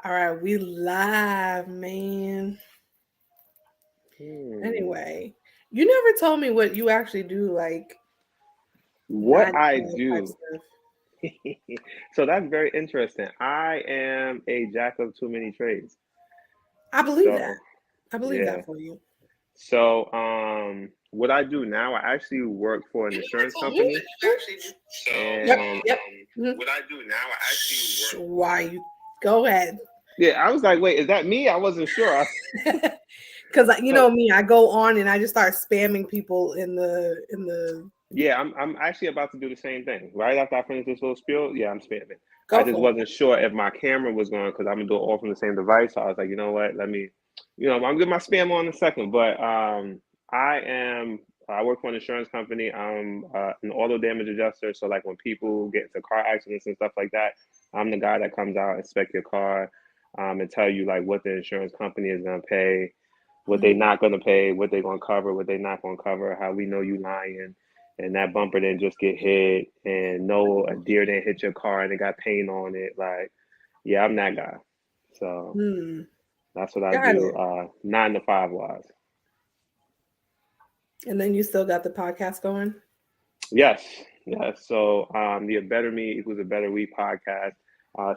All right, we live, man. Hmm. Anyway, you never told me what you actually do, like What nine to I five type do. stuff. So that's very interesting. I am a jack of too many trades. I believe that. So I believe yeah. that for you. So what I do now, I actually work for an You never insurance told me company. what you actually do. So, yep, And yep. Mhm. what I do now, I actually Shh, work. why you go ahead? Yeah, I was like, wait, is that me? I wasn't sure. Because you So know me, I go on and I just start spamming people in the. yeah, I'm actually about to do the same thing. Right after I finish this little spiel, yeah, I'm spamming. I Go just for wasn't sure if my camera was going because I'm gonna do it all from the same device. So I was like, you know what? Let me, I'm gonna get my spam on in a second. But I am. I work for an insurance company. I'm an auto damage adjuster. So like when people get into car accidents and stuff like that, I'm the guy that comes out, inspect your car, and tell you like what the insurance company is gonna pay, what it. they not gonna pay, what they gonna cover, what they not gonna cover, how we know you lying and that bumper didn't just get hit and no a deer didn't hit your car and it got paint on it. Like, yeah, I'm that guy. So Hmm. that's what I Got do, it. 9 to 5 wise. And then you still got the podcast going. Yes, yes. So the A Better Me Equals a Better We podcast.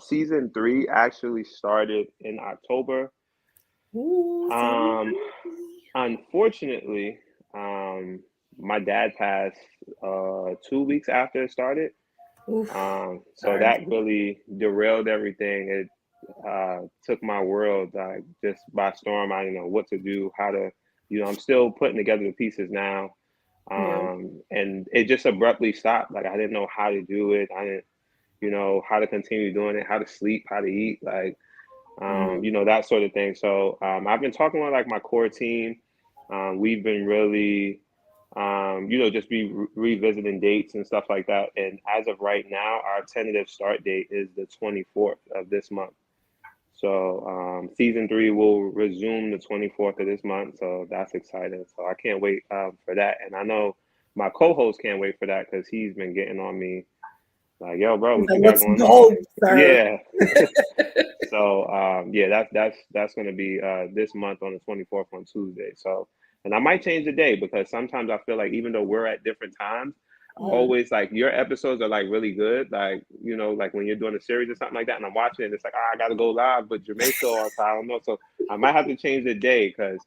Season 3 actually started in October. Ooh, season Um, three. Unfortunately, my dad passed 2 weeks after it started. Oof. So Sorry. that really derailed everything. It took my world just by storm. I didn't know what to do, how to, I'm still putting together the pieces now. Yeah. And it just abruptly stopped. Like I didn't know how to do it. I didn't, how to continue doing it, how to sleep, how to eat, like, Mhm. that sort of thing. So I've been talking with like my core team. We've been really just be revisiting dates and stuff like that. And as of right now, our tentative start date is the 24th of this month. So season 3 will resume the 24th of this month. So that's exciting. So I can't wait for that. And I know my co-host can't wait for that because he's been getting on me like, yo, bro, He's what like, you got let's going on? go, sir. Yeah. So yeah, that's going to be this month on the 24th on Tuesday. So, and I might change the day because sometimes I feel like even though we're at different times, I Mm. always like your episodes are like really good. Like like when you're doing a series or something like that, and I'm watching it, it's like I got to go live, but Jermaine's still on, so I don't know. So I might have to change the day because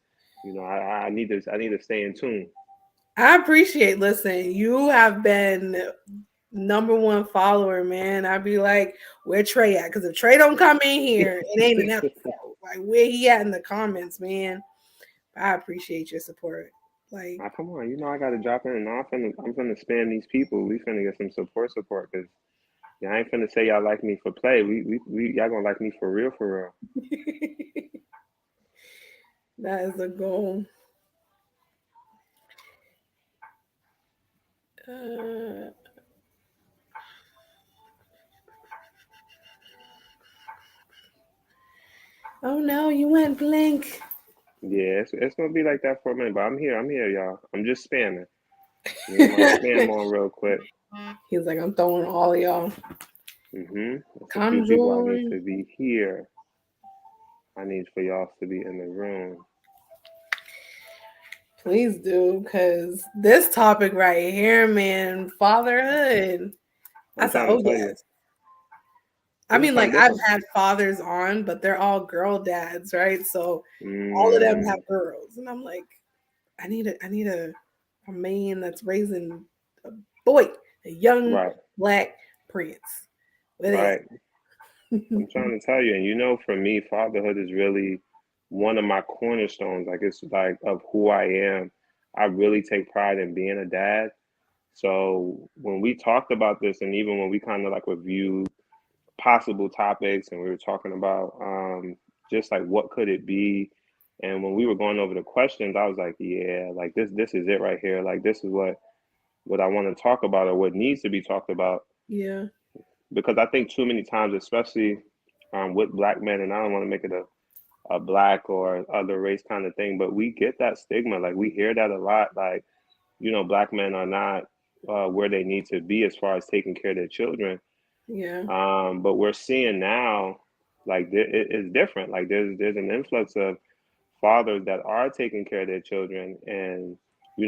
I need to stay in tune. I appreciate. Listen, you have been number one follower, man. I'd be like, where Trey at? Because if Trey don't come in here, it ain't an episode. Like, where he at in the comments, man? I appreciate your support. Like, Ah, come on, I got to drop in, and I'm finna spam these people. We finna get some support because. Yeah, I ain't finna say y'all like me for play. We y'all gonna like me for real, for real. that is a goal. Uh, oh no, you went blank. Yeah, it's gonna be like that for a minute, but I'm here, y'all. I'm just spamming. Let me get my spam on real quick. He's like, I'm throwing all y'all. There's a few Come people I need join. to be here. I need for y'all to be in the room. Please do, because this topic right here, man, fatherhood. I I'm said, trying oh to tell you, yes. I this is mean, like something I've different. had fathers on, but they're all girl dads, right? So all of them have Mm, girls, and I'm like, I need a man that's raising a boy, a young right, black prince. Where they right. I'm trying to tell you, and for me, fatherhood is really one of my cornerstones. Like it's like of who I am. I really take pride in being a dad. So when we talked about this, and even when we kind of like reviewed possible topics, and we were talking about just like what could it be, and when we were going over the questions, I was like, yeah, like this is it right here. Like this is what I want to talk about or what needs to be talked about yeah, because I think too many times, especially with black men, and I don't want to make it a black or other race kind of thing, but we get that stigma. Like we hear that a lot. Like black men are not where they need to be as far as taking care of their children. yeah. But we're seeing now. Like it's different. Like there's an influx of fathers that are taking care of their children, and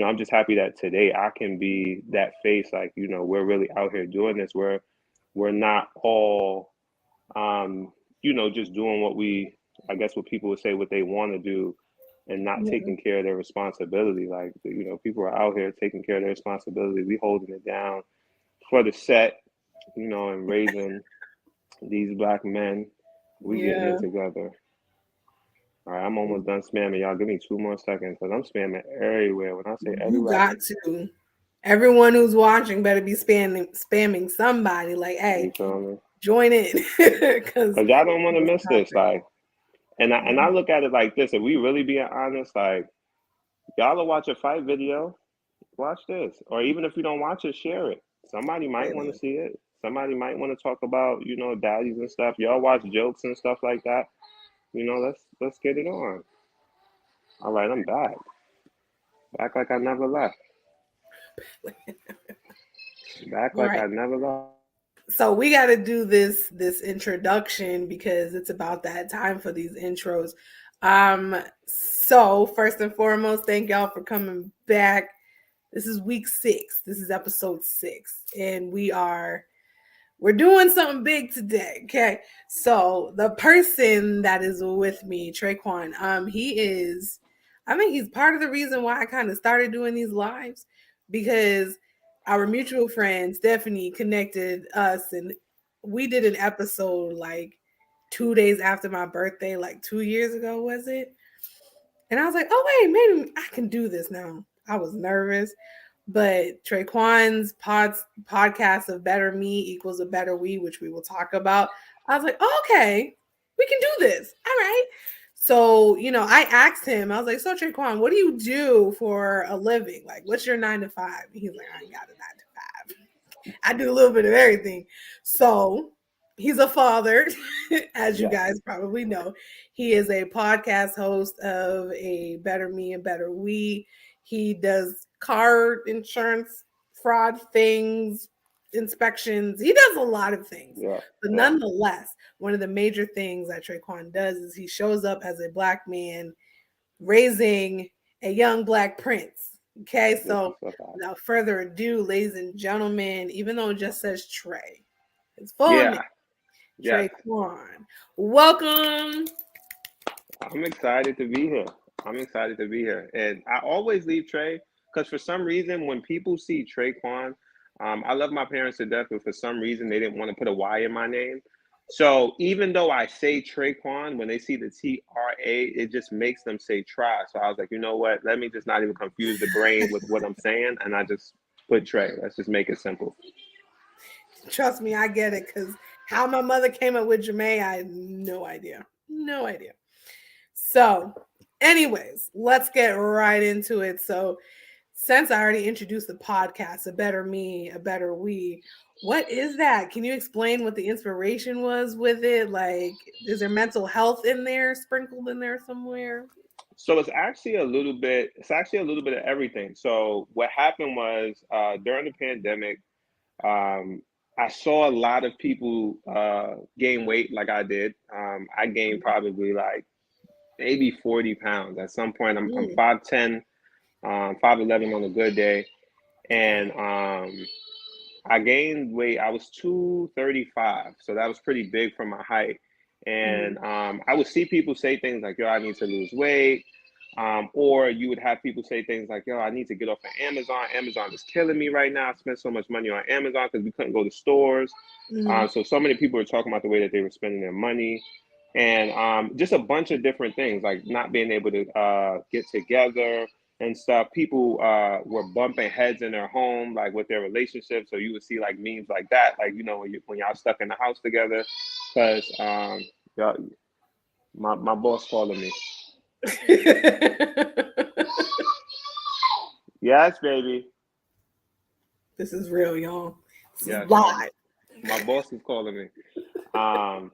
I'm just happy that today I can be that face. Like we're really out here doing this. We're not all um, just doing what I guess what people would say what they want to do, and not Yeah. taking care of their responsibility. Like people are out here taking care of their responsibility. We holding it down for the set, and raising these black men. We getting Yeah. it together. All right, I'm almost done spamming. Y'all give me 2 more seconds because I'm spamming everywhere. When I say You everywhere, I got mean, to. Everyone who's watching better be spamming somebody. Like, hey, you feel me? join in because Because y'all don't want to miss this. topic. Like, and I look at it like this. If we really being honest, like y'all will watch a fight video, watch this. Or even if you don't watch it, share it. Somebody might want to see it. Somebody might want to talk about, daddies and stuff. Y'all watch jokes and stuff like that. Let's get it on. All right, I'm back. Back like I never left. Back like Right. I never left. So we got to do this introduction because it's about that time for these intros. So first and foremost, thank y'all for coming back. This is week 6. This is episode 6, and we're doing something big today. Okay, so the person that is with me, Traquan, I think he's part of the reason why I kind of started doing these lives, because our mutual friend Stephanie connected us, and we did an episode like 2 days after my birthday, like 2 years ago, was it? And I was like, oh wait, maybe I can do this now. I was nervous, but Traquan's podcast of Better Me equals a Better We, which we will talk about. I was like, oh, okay, we can do this. All right. So, I asked him, I was like, so Traquan, what do you do for a living? Like, what's your 9 to 5? And he's like, I ain't got a 9 to 5. I do a little bit of everything. So he's a father, as you Yes. guys probably know. He is a podcast host of a Better Me and Better We. He does car insurance fraud things, inspections. He does a lot of things. Yeah. But Yeah. nonetheless, one of the major things that Traquan does is he shows up as a black man raising a young black prince. Okay, This is so so bad. without further ado, ladies and gentlemen, even though it just says Trey, his full name, Yeah. Yes. Trey Quan. Welcome. I'm excited to be here. I'm excited to be here. And I always leave Trey because for some reason, when people see Traquan, I love my parents to death, but for some reason, they didn't want to put a Y in my name. So even though I say Traquan, when they see the TRA, it just makes them say try. So I was like, you know what? Let me just not even confuse the brain with what I'm saying. And I just put Trey. Let's just make it simple. Trust me, I get it because how my mother came up with Jermaine, I had no idea. No idea. So, anyways, let's get right into it. So, since I already introduced the podcast, A Better Me, A Better We, what is that? Can you explain what the inspiration was with it? Like, is there mental health in there, sprinkled in there somewhere? So it's actually a little bit of everything. So what happened was during the pandemic, um, I saw a lot of people gain weight like I did. I gained probably like maybe 40 pounds. At some point, I'm Mm, 5'10", 5'11" on a good day. And I gained weight. I was 235, so that was pretty big for my height. mm, And I would see people say things like, "Yo, I need to lose weight," or you would have people say things like, "Yo, I need to get off of Amazon. Amazon is killing me right now. I spent so much money on Amazon because we couldn't go to stores." mm, So many people were talking about the way that they were spending their money, and just a bunch of different things like not being able to get together and stuff. People were bumping heads in their home, like with their relationships. So you would see like memes like that, like when y'all stuck in the house together, because y'all, my boss calling me. Yes, baby. this is real, y'all. This is Yes, live. my boss is calling me. Um,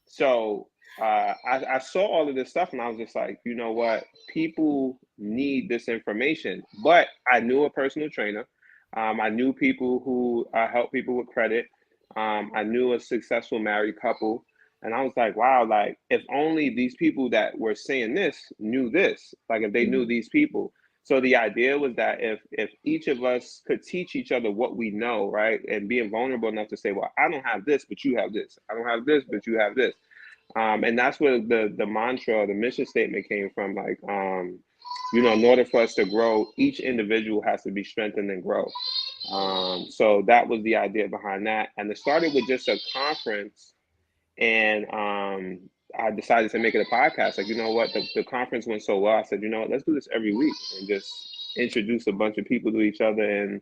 so I saw all of this stuff and I was just like, you know what? People need this information. But I knew a personal trainer. I knew people who help people with credit. I knew a successful married couple. And I was like, wow, like if only these people that were saying this knew this, like if they knew these people. So the idea was that if each of us could teach each other what we know, right, and being vulnerable enough to say, well, I don't have this, but you have this. I don't have this, but you have this. And that's where the mantra or the mission statement came from. Like, in order for us to grow, each individual has to be strengthened and grow. So that was the idea behind that. And it started with just a conference, and I decided to make it a podcast. Like, you know what, the conference went so well. I said, you know what, let's do this every week and just introduce a bunch of people to each other. And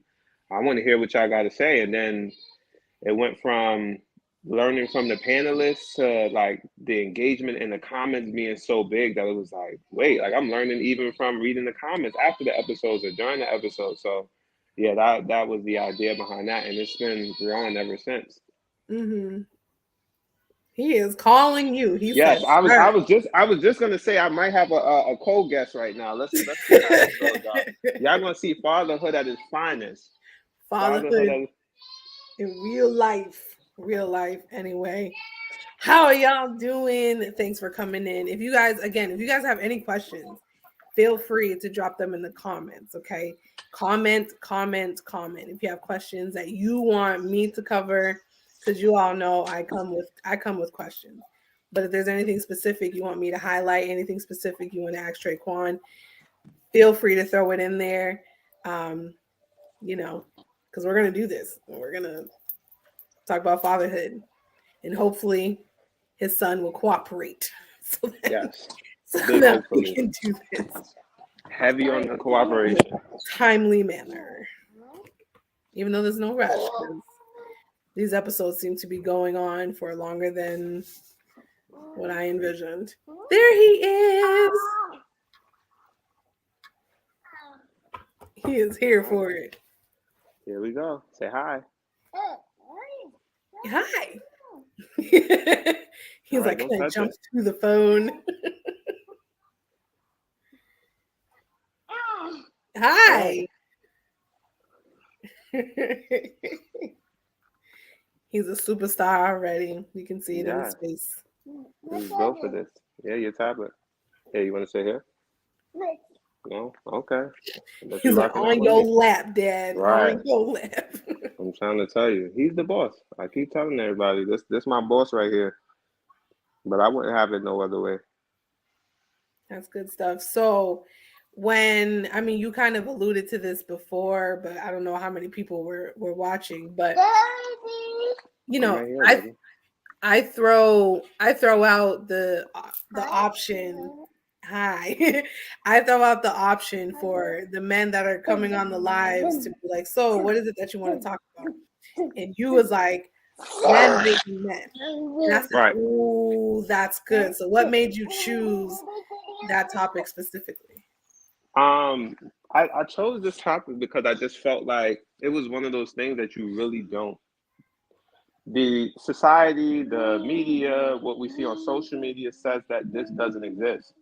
I want to hear what y'all got to say. And then it went from learning from the panelists to like the engagement in the comments being so big that it was like, wait, like I'm learning even from reading the comments after the episodes or during the episode. So yeah, that was the idea behind that, and it's been growing ever since. He is calling you. He Yes, said, I was just gonna say I might have a co-guest right now. Let's see how this goes, y'all. Y'all gonna see fatherhood at its finest. Fatherhood fatherhood at in real life. Anyway, how are y'all doing? Thanks for coming in. If you guys have any questions, feel free to drop them in the comments. Okay, comment. If you have questions that you want me to cover, because you all know I come with questions. But if there's anything specific you want me to highlight, anything specific you want to ask Traquan, feel free to throw it in there. Because we're gonna do this. We're gonna talk about fatherhood, and hopefully his son will cooperate so that, yes, so big that we hopefully. can do this Heavy on the cooperation. in a timely manner. Even though there's no rush, because these episodes seem to be going on for longer than what I envisioned. There he is. He is here for it. Here we go. Say hi. Hi. He's Right, like, don't can I touch jump it. to the phone? Hi. He's a superstar already. You can see it in his face. He's built for this. Yeah, your tablet. Hey, you want to sit here? No? Okay. But He's you're like, rocking out on with your me. lap, Dad. Right. On your lap. I'm trying to tell you. He's the boss. I keep telling everybody, this my boss right here. But I wouldn't have it no other way. That's good stuff. So you kind of alluded to this before, but I don't know how many people were watching, but I'm right here, baby. I throw out the option. Hi. I throw out the option for the men that are coming on the lives to be like, so what is it that you want to talk about? And you was like, men making men. And I said, Right. ooh, that's good. So what made you choose that topic specifically? I chose this topic because I just felt like it was one of those things that you really don't. The society, the media, what we see on social media says that this doesn't exist.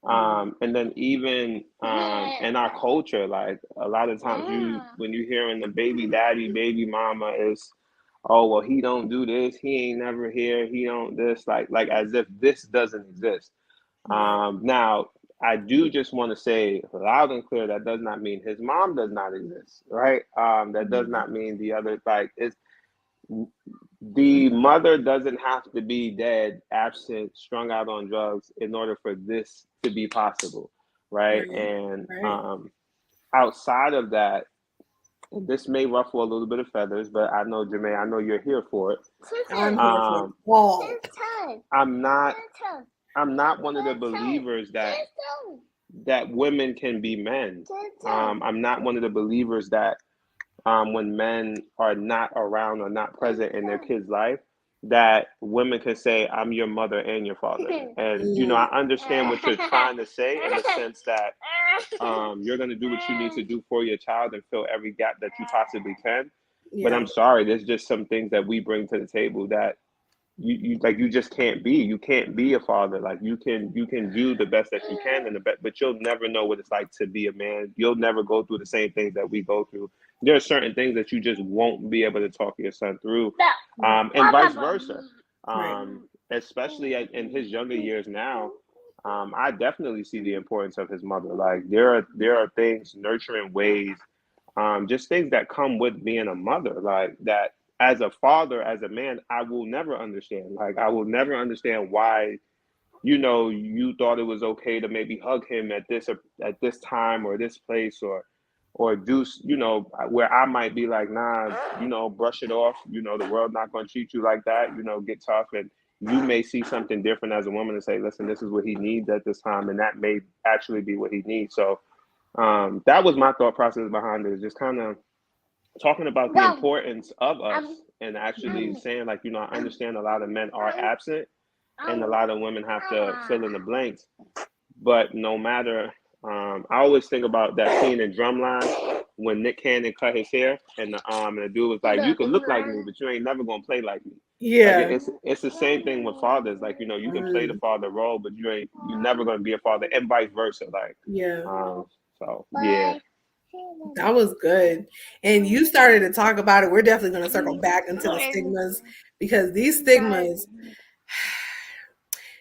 And then even in our culture, like a lot of times when you hearing the baby daddy, baby mama is, oh well, he don't do this, he ain't never here, he don't this, like as if this doesn't exist. Now I do just want to say loud and clear that does not mean his mom does not exist, right? That does not mean the other, like it's the mother doesn't have to be dead, absent, strung out on drugs in order for this to be possible, right? And outside of that, this may ruffle a little bit of feathers, but I know, Jermaine, I know you're here for it. I'm here for it all. I'm not one of the believers that women can be men. I'm not one of the believers that when men are not around or not present in their kids' life, that women can say, I'm your mother and your father. And, I understand what you're trying to say in the sense that you're going to do what you need to do for your child and fill every gap that you possibly can. Yeah. But I'm sorry, there's just some things that we bring to the table that you just can't be. You can't be a father. Like you can do the best that you can but you'll never know what it's like to be a man. You'll never go through the same things that we go through. There are certain things that you just won't be able to talk your son through, and vice versa. especially in his younger years now, I definitely see the importance of his mother. Like there are things, nurturing ways, just things that come with being a mother, like that. As a father, as a man, I will never understand. Like I will never understand why, you thought it was okay to maybe hug him at this time or this place, or do, where I might be like, nah, brush it off. The world not going to treat you like that. Get tough, and you may see something different as a woman and say, listen, this is what he needs at this time, and that may actually be what he needs. So that was my thought process behind it, is just kind of talking about the importance of us, and actually saying, like, I understand a lot of men are absent and a lot of women have to fill in the blanks. But no matter, I always think about that scene in Drumline when Nick Cannon cut his hair, and the dude was like, "You can look like me, but you ain't never gonna play like me." Like Yeah. it's the same thing with fathers. Like, you can play the father role, but you're never gonna be a father, and vice versa. Like, Yeah. so yeah. That was good. And you started to talk about it. We're definitely going to circle back into the stigmas, because these stigmas,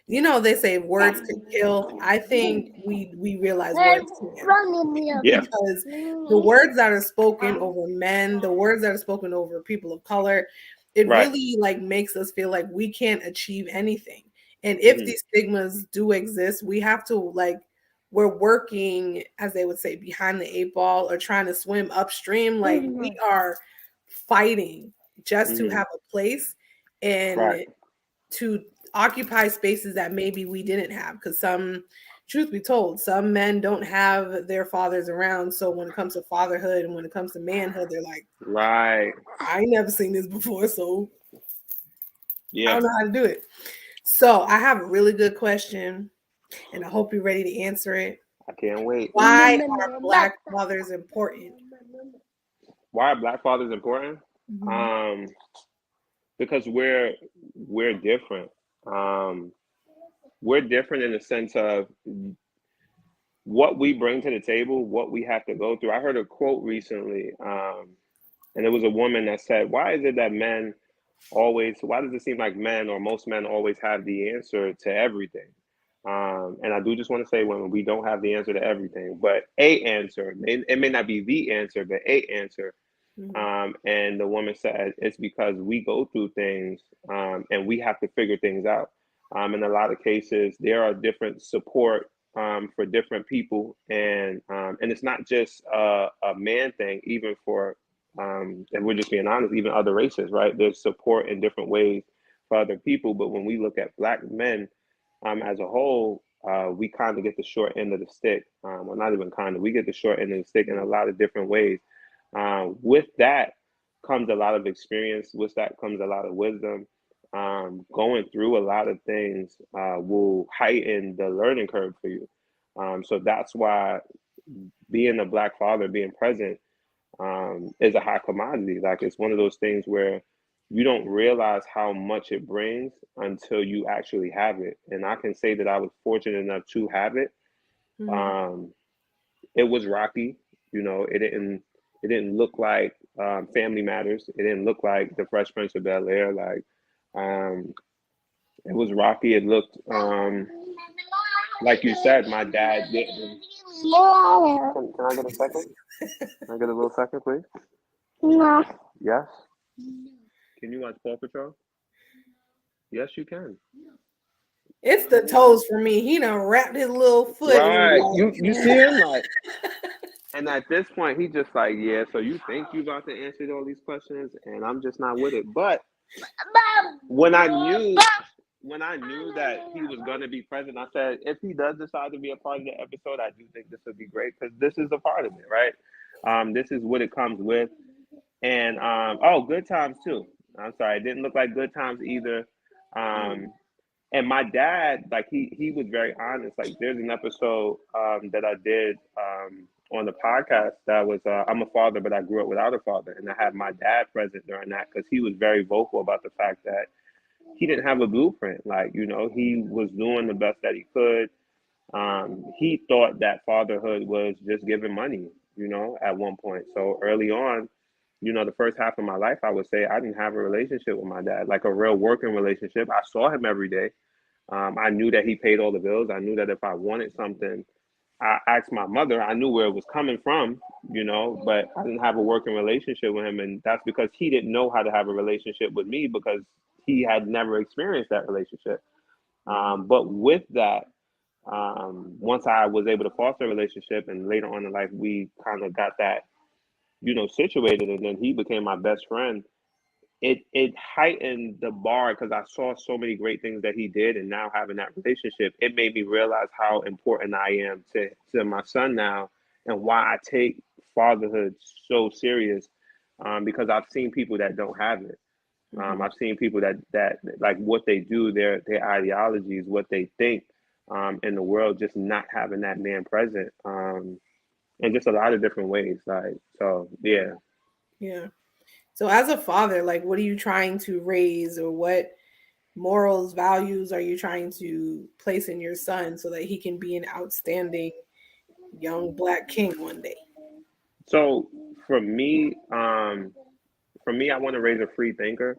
they say words can kill. I think we realize words can, Yeah. because the words that are spoken over men, the words that are spoken over people of color, it Right. really like makes us feel like we can't achieve anything. And if Mm-hmm. these stigmas do exist, we have to, like, we're working, as they would say, behind the eight ball, or trying to swim upstream. Like, we are fighting just to Mm-hmm. have a place and Right. to occupy spaces that maybe we didn't have. Because truth be told, some men don't have their fathers around. So when it comes to fatherhood and when it comes to manhood, they're like, Right. I ain't never seen this before, so I Yeah. don't know how to do it. So I have a really good question, and I hope you're ready to answer it. I can't wait. Why are Black fathers important? Why are Black fathers important? Mm-hmm. Um, because we're different. Um, we're different in the sense of what we bring to the table, what we have to go through. I heard a quote recently, and it was a woman that said, "Why is it that men always? Why does it seem like men, or most men, always have the answer to everything?" And I do just want to say, women, we don't have the answer to everything, but a answer. It may not be the answer, but a answer. Mm-hmm. And the woman said, it's because we go through things, and we have to figure things out. In a lot of cases, there are different support, for different people, and it's not just a man thing. Even for, and we're just being honest, even other races, right? There's support in different ways for other people. But when we look at Black men, as a whole, we kind of get the short end of the stick. Well, not even kind of, we get the short end of the stick in a lot of different ways. With that comes a lot of experience. With that comes a lot of wisdom. Going through a lot of things will heighten the learning curve for you. So that's why being a Black father, being present, is a high commodity. Like, it's one of those things where you don't realize how much it brings until you actually have it. And I can say that I was fortunate enough to have it. Mm-hmm. Um, it was rocky. It didn't look like, Family Matters. It didn't look like The Fresh Prince of Bel Air. Like, um, it was rocky. It looked, like you said, my dad didn't. Can I get a second? Can I get a little second, please? No. Yes. Can you watch Paw Patrol? Yes, you can. It's the toes for me. He done wrapped his little foot in Right. like, You see him, like, and at this point he just like, yeah, so you think you about to answer all these questions, and I'm just not with it. But when I knew when I knew that he was gonna be present, I said, if he does decide to be a part of the episode, I do think this would be great, because this is a part of it, right? This is what it comes with. And oh, Good Times too. I'm sorry, it didn't look like Good Times either. Um, and my dad, like, he was very honest. Like, there's an episode, that I did, on the podcast, that was, I'm a father, but I grew up without a father, and I had my dad present during that, because he was very vocal about the fact that he didn't have a blueprint. Like, he was doing the best that he could. He thought that fatherhood was just giving money, at one point. So early on, the first half of my life, I would say I didn't have a relationship with my dad, like a real working relationship. I saw him every day. I knew that he paid all the bills. I knew that if I wanted something, I asked my mother. I knew where it was coming from, but I didn't have a working relationship with him. And that's because he didn't know how to have a relationship with me because he had never experienced that relationship. But with that, once I was able to foster a relationship and later on in life, we kind of got that, situated. And then he became my best friend. It heightened the bar because I saw so many great things that he did, and now having that relationship, it made me realize how important I am to my son now, and why I take fatherhood so serious. Because I've seen people that don't have it. I've seen people that like what they do, their ideologies, what they think in the world, just not having that man present, in just a lot of different ways. Like so, yeah. Yeah. So as a father, like what are you trying to raise, or what morals, values are you trying to place in your son so that he can be an outstanding young black king one day? So for me, I want to raise a free thinker.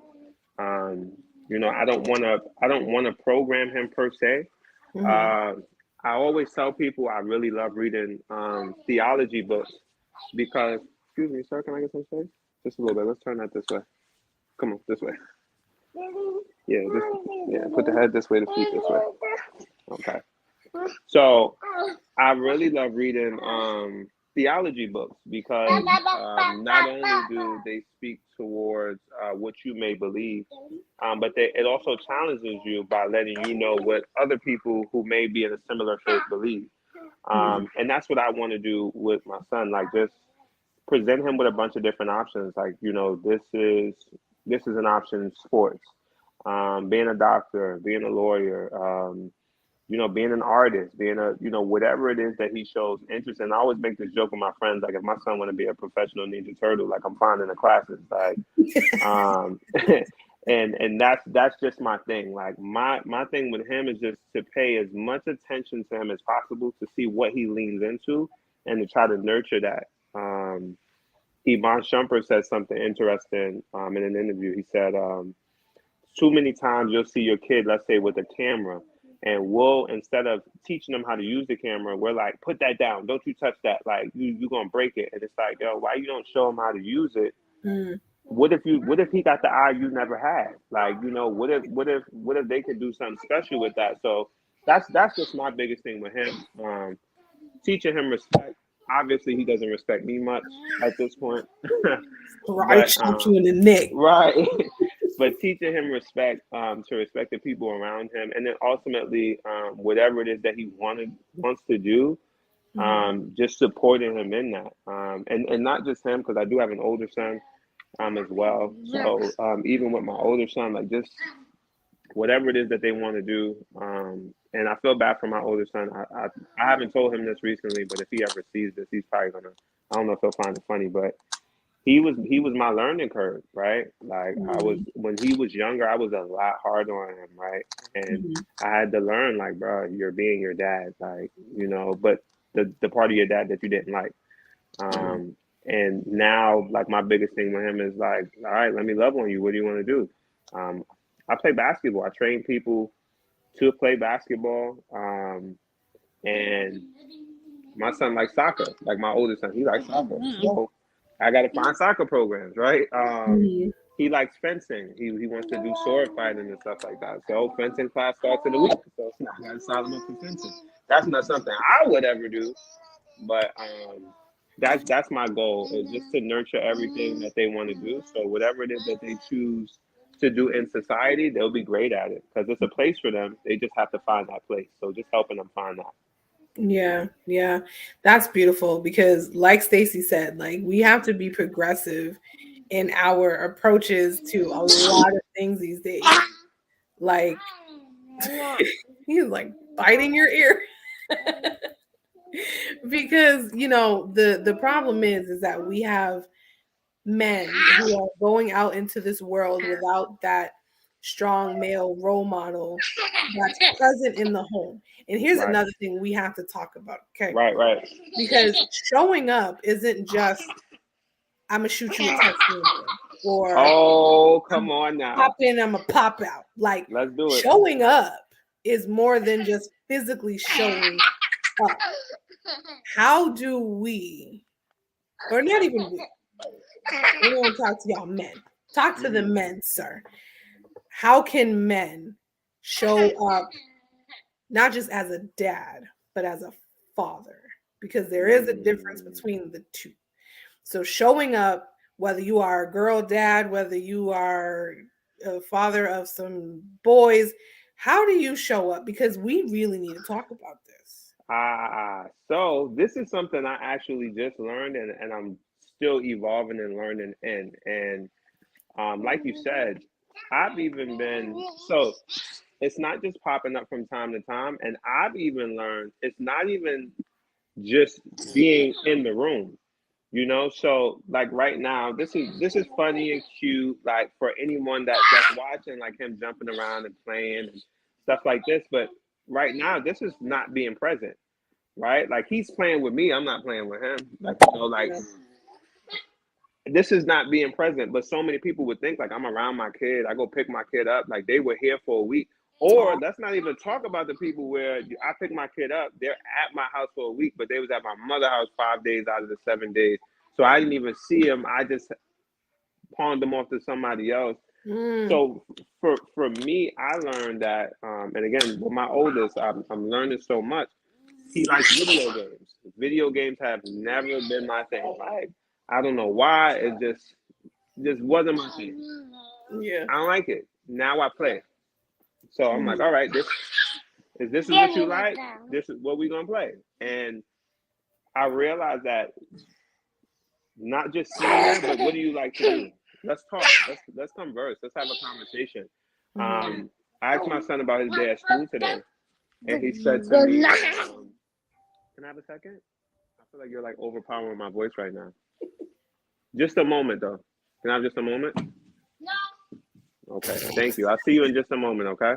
Um, I don't want to program him per se. Mm-hmm. Uh, I always tell people I really love reading theology books because. Excuse me, sir. Can I get some space? Just a little bit. Let's turn that this way. Come on, this way. Yeah, yeah. Put the head this way, the feet this way. Okay. So I really love reading theology books because not only do they speak towards what you may believe, but it also challenges you by letting you know what other people who may be in a similar faith believe. And that's what I want to do with my son. Like just present him with a bunch of different options. Like this is an option in sports, being a doctor, being a lawyer. Being an artist, being whatever it is that he shows interest in. I always make this joke with my friends, like if my son want to be a professional Ninja Turtle, like I'm fine in the classes, like, and that's just my thing. Like my thing with him is just to pay as much attention to him as possible to see what he leans into and to try to nurture that. Iman Shumpert said something interesting in an interview. He said, too many times you'll see your kid, let's say with a camera, and we'll, instead of teaching them how to use the camera, we're like, put that down, don't you touch that, like you're gonna break it. And it's like, yo, why you don't show him how to use it? What if he got the eye you never had? Like, what if they could do something special with that? So that's just my biggest thing with him. Teaching him respect. Obviously he doesn't respect me much at this point. I But shot you in the neck. right. But teaching him respect, to respect the people around him, and then ultimately, whatever it is that he wants to do, just supporting him in that, and not just him, because I do have an older son, as well. So even with my older son, like just whatever it is that they want to do, and I feel bad for my older son. I haven't told him this recently, but if he ever sees this, he's probably gonna. I don't know if he'll find it funny, but he was my learning curve, right? Like I was when he was younger, I was a lot harder on him, right? And I had to learn, like, bro, you're being your dad, like, but the part of your dad that you didn't like. And now, like, my biggest thing with him is like, all right, let me love on you. What do you want to do? I play basketball. I train people to play basketball. And my son likes soccer. Like my oldest son, he likes soccer. So I got to find soccer programs, right? He likes fencing. He wants to do sword fighting and stuff like that. So fencing class starts in a week. So I got to sign him up for fencing. That's not something I would ever do, but that's my goal, is just to nurture everything that they want to do. So whatever it is that they choose to do in society, they'll be great at it because it's a place for them. They just have to find that place. So just helping them find that. Yeah, that's beautiful because, like Stacy said, like we have to be progressive in our approaches to a lot of things these days. Like he's like biting your ear because the problem is that we have men who are going out into this world without that strong male role model that's present in the home. And here's Right. another thing we have to talk about, okay? Right. Because showing up isn't just I'm gonna shoot you a text or oh, come on now. Pop in, I'm gonna pop out. Like, let's do it. Showing up is more than just physically showing up. How do we, or not even we, we don't talk to y'all men. Talk to the men, sir. How can men show up not just as a dad, but as a father? Because there is a difference between the two. So showing up, whether you are a girl dad, whether you are a father of some boys, how do you show up? Because we really need to talk about this. So this is something I actually just learned, and I'm still evolving and learning in. And like you said, I've even been, so it's not just popping up from time to time. And I've even learned it's not even just being in the room. You know, so like right now, this is funny and cute, like for anyone that's watching, like him jumping around and playing and stuff like this. But right now, this is not being present, right? Like he's playing with me, I'm not playing with him. Like like this is not being present. But so many people would think like I'm around my kid, I go pick my kid up, like they were here for a week. Or let's not even talk about the people where I pick my kid up, they're at my house for a week, but they was at my mother's house 5 days out of the 7 days. So I didn't even see them. I just pawned them off to somebody else. So for me, I learned that, and again, with my oldest, I'm learning so much. He likes video games. Video games have never been my thing. Like I don't know why. It just wasn't my thing. Yeah, I don't like it. Now I play. So I'm like, all right, this is what you like. This is what we're gonna play. And I realized that not just sitting there, but what do you like to do? Let's talk. Let's converse. Let's have a conversation. I asked my son about his day at school today, and he said to me, "Can I have a second? I feel like you're like overpowering my voice right now. Just a moment, though. Can I have just a moment? No. Okay. Thank you. I'll see you in just a moment. Okay."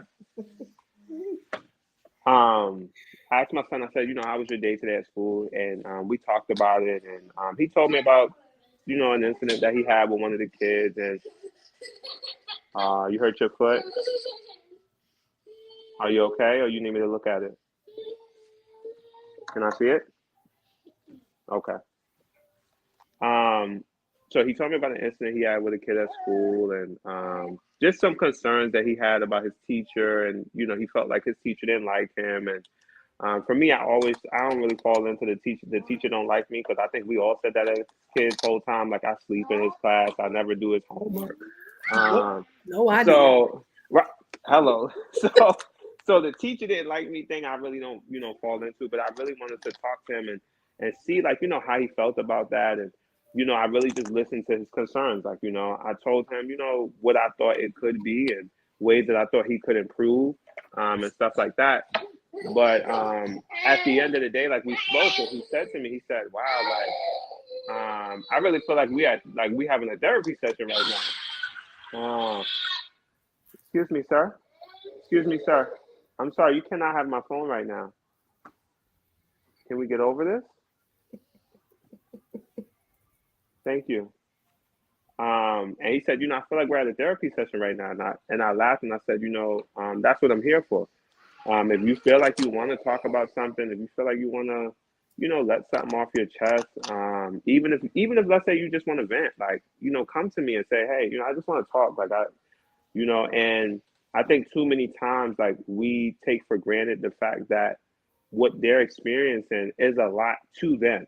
I asked my son, I said, how was your day today at school? And we talked about it. And he told me about, an incident that he had with one of the kids. And you hurt your foot? Are you okay? Or you need me to look at it? Can I see it? Okay. So he told me about an incident he had with a kid at school and just some concerns that he had about his teacher. And, he felt like his teacher didn't like him. And for me, I don't really fall into the teacher don't like me, because I think we all said that as kids the whole time. Like I sleep in his class. I never do his homework. No idea. So, hello. So the teacher didn't like me thing, I really don't, fall into, but I really wanted to talk to him and see like, how he felt about that. And, I really just listened to his concerns. Like, I told him, what I thought it could be and ways that I thought he could improve and stuff like that. But at the end of the day, like we spoke, and he said to me, he said, wow, like, I really feel like we having a therapy session right now. Excuse me, sir. Excuse me, sir. I'm sorry, you cannot have my phone right now. Can we get over this? Thank you. And he said, I feel like we're at a therapy session right now. And I laughed and I said, that's what I'm here for. If you feel like you want to talk about something, if you feel like you want to, let something off your chest, even if let's say you just want to vent, like, come to me and say, hey, I just want to talk. Like and I think too many times, like we take for granted the fact that what they're experiencing is a lot to them.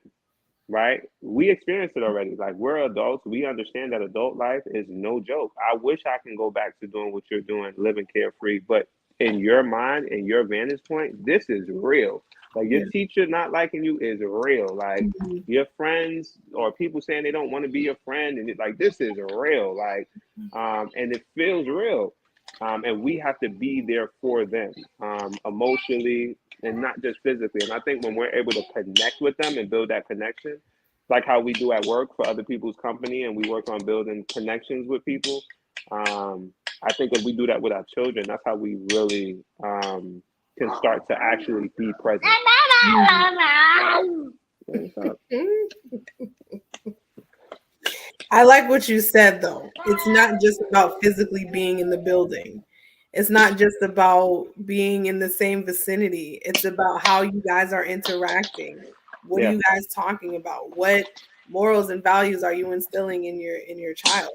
Right? We experienced it already. Like we're adults. We understand that adult life is no joke. I wish I can go back to doing what you're doing, living carefree. But in your mind and your vantage point, this is real. Like your teacher not liking you is real. Like your friends or people saying they don't want to be your friend, and like this is real. Like, and it feels real. And we have to be there for them, emotionally and not just physically. And I think when we're able to connect with them and build that connection, like how we do at work for other people's company, and we work on building connections with people. I think if we do that with our children, that's how we really can start to actually be present. I like what you said though. It's not just about physically being in the building. It's not just about being in the same vicinity. It's about how you guys are interacting. What are Yeah, you guys talking about? What morals and values are you instilling in your child?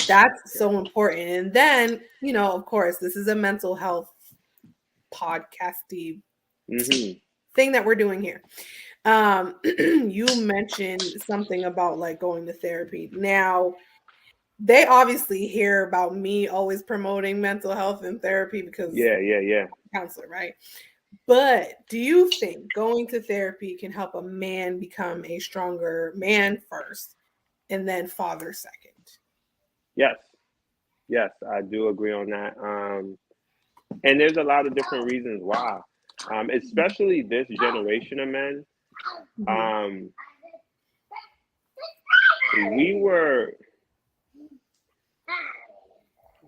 That's so important. And then, of course, this is a mental health podcasty mm-hmm. thing that we're doing here. You mentioned something about like going to therapy. Now, they obviously hear about me always promoting mental health and therapy because Yeah. I'm a counselor, right? But do you think going to therapy can help a man become a stronger man first and then father second? Yes, yes, I do agree on that. And there's a lot of different reasons why. Especially this generation of men. Mhm. Um, we were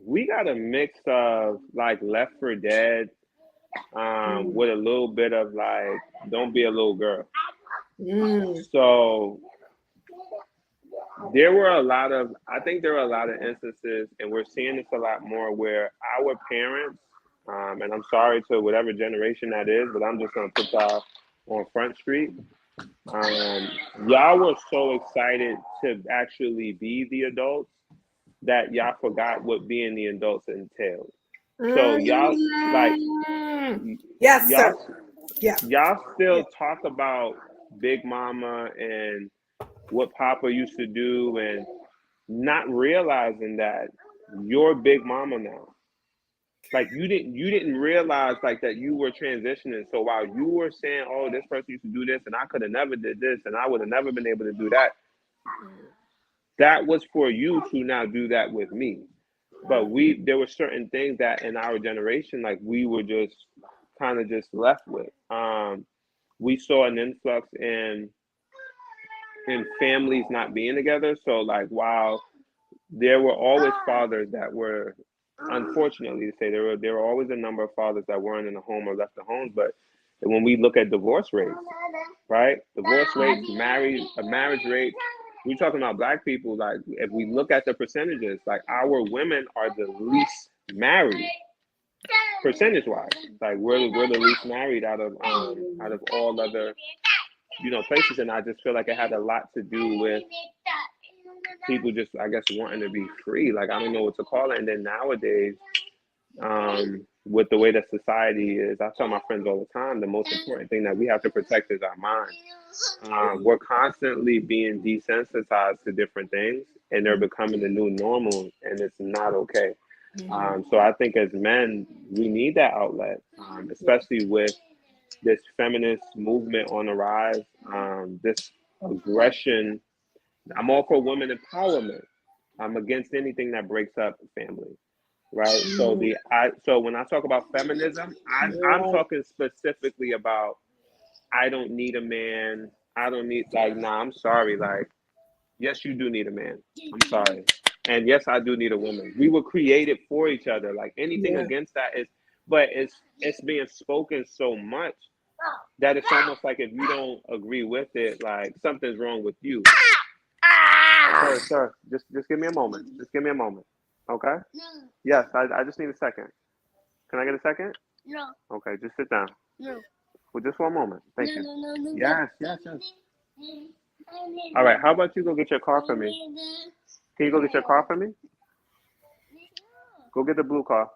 we got a mix of like Left for Dead, Mm. with a little bit of like Don't Be a Little Girl. Mm. So there were a lot of, I think there were a lot of instances, and we're seeing this a lot more where our parents, and I'm sorry to whatever generation that is, but I'm just gonna put y'all on Front Street. Um, y'all were so excited to actually be the adults that y'all forgot what being the adults entailed. So y'all like Mm. Yes, y'all sir. Yeah. y'all Yeah. still talk about Big Mama and what Papa used to do, and not realizing that you're Big Mama now. Like you didn't realize like that you were transitioning. So while you were saying, "Oh, this person used to do this, and I could have never did this, and I would have never been able to do that," that was for you to now do that with me. But there were certain things that in our generation, like we were just kind of just left with. We saw an influx in families not being together. So like while there were always fathers that were, unfortunately to say, there were always a number of fathers that weren't in the home or left the homes. But when we look at divorce rates, right? Divorce rates, marriage rates. We're talking about black people. Like if we look at the percentages, like our women are the least married percentage wise. Like we're the least married out of all other places, and I just feel like it had a lot to do with people just, I guess, wanting to be free. Like I don't know what to call it. And then nowadays, with the way that society is, I tell my friends all the time, the most important thing that we have to protect is our mind. We're constantly being desensitized to different things, and they're becoming the new normal, and it's not okay. Mhm. So I think as men, we need that outlet, especially with this feminist movement on the rise, this aggression. I'm all for women empowerment. I'm against anything that breaks up family, right? So Mhm. so when I talk about feminism, I'm Right. talking specifically about I don't need a man. I don't need like nah. I'm sorry. Like yes, you do need a man. I'm sorry, and yes, I do need a woman. We were created for each other. Like anything Yeah. against that is, but it's being spoken so much that it's almost like if you don't agree with it, like something's wrong with you. Sir, just give me a moment. Just give me a moment. Okay? Yes, I just need a second. Can I get a second? Okay, just sit down. Well, just for a moment. Thank you. Yes. All right, how about you go get your car for me? Can you go get your car for me? Go get the blue car,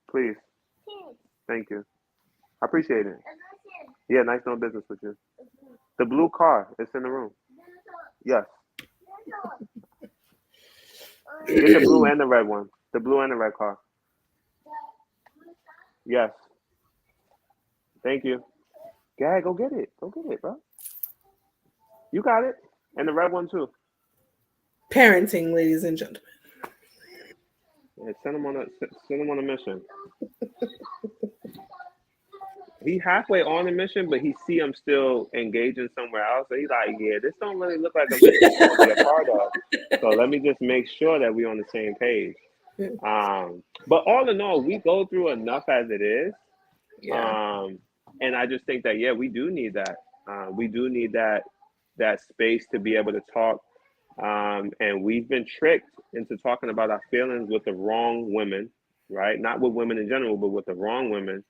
please. Thank you. I appreciate it. Yeah, nice doing business with you. The blue car, it's in the room. Yes. Get the blue and the red one. The blue and the red car. Yes. Thank you. Yeah, go get it. Go get it, bro. You got it. And the red one too. Parenting, ladies and gentlemen. Yeah, send him on a mission. He halfway on the mission, but he see I'm still engaging somewhere else. So he's like, yeah, this don't really look like a mission I want to be a part of. So let me just make sure that we're on the same page. But all in all, we go through enough as it is. Yeah. And I just think that, yeah, we do need that. We do need that that space to be able to talk. And we've been tricked into talking about our feelings with the wrong women, right? Not with women in general, but with the wrong women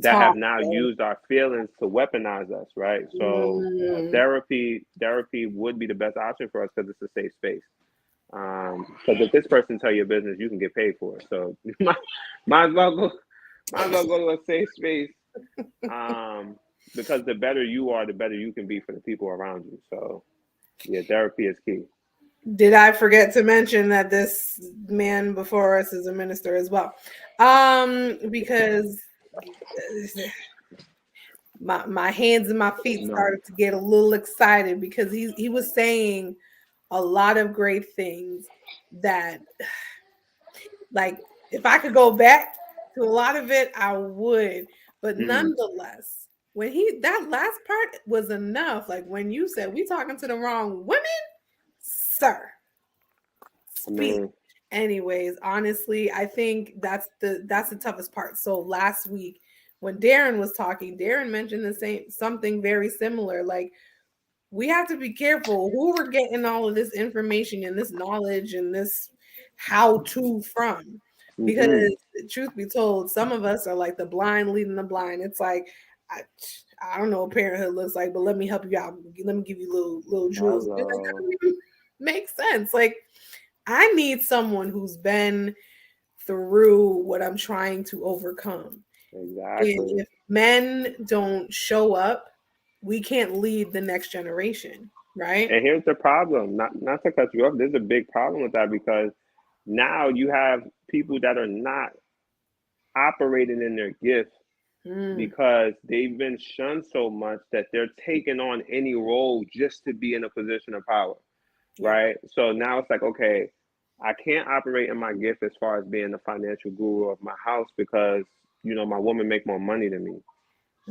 that have Talk. now used our feelings to weaponize us, right? So therapy would be the best option for us because it's a safe space. Because if this person tell your business, you can get paid for it. So might as well go, might as well go to a safe space. Because the better you are, the better you can be for the people around you. So yeah, therapy is key. Did I forget to mention that this man before us is a minister as well? Because my hands and my feet No. started to get a little excited because he was saying a lot of great things that, like, if I could go back to a lot of it, I would. But Mm, nonetheless, when that last part was enough. Like when you said we talking to the wrong women, sir, I speak. mean, Anyways, honestly, I think that's the toughest part. So last week when Darren was talking, Darren mentioned the same something very similar. Like we have to be careful who we're getting all of this information and this knowledge and this how to from. Because mm-hmm. truth be told, some of us are like the blind leading the blind. It's like I, I don't know what parenthood looks like, but let me help you out. Let me give you little jewels. That Hello. doesn't even make sense. Like I need someone who's been through what I'm trying to overcome. And Exactly. if men don't show up, we can't lead the next generation, right? And here's the problem. Not to cut you off. There's a big problem with that because now you have people that are not operating in their gifts Mm, because they've been shunned so much that they're taking on any role just to be in a position of power, yep. right? So now it's like, okay, I can't operate in my gift as far as being the financial guru of my house because my woman make more money than me.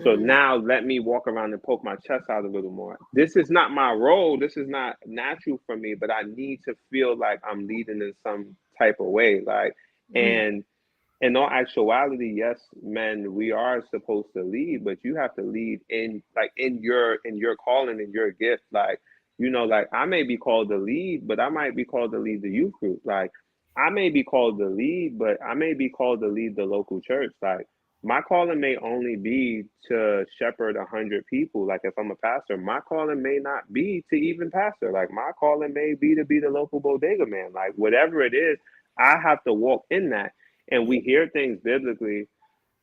So Mm, now let me walk around and poke my chest out a little more. This is not my role. This is not natural for me, but I need to feel like I'm leading in some type of way. Like, mm, and in all actuality, yes, men, we are supposed to lead, but you have to lead in like in your calling and your gift. Like, like I may be called to lead, but I might be called to lead the youth group. Like I may be called to lead, but I may be called to lead the local church. Like my calling may only be to shepherd 100 people. Like if I'm a pastor, my calling may not be to even pastor. Like my calling may be to be the local bodega man. Like whatever it is, I have to walk in that. And we yep. hear things biblically,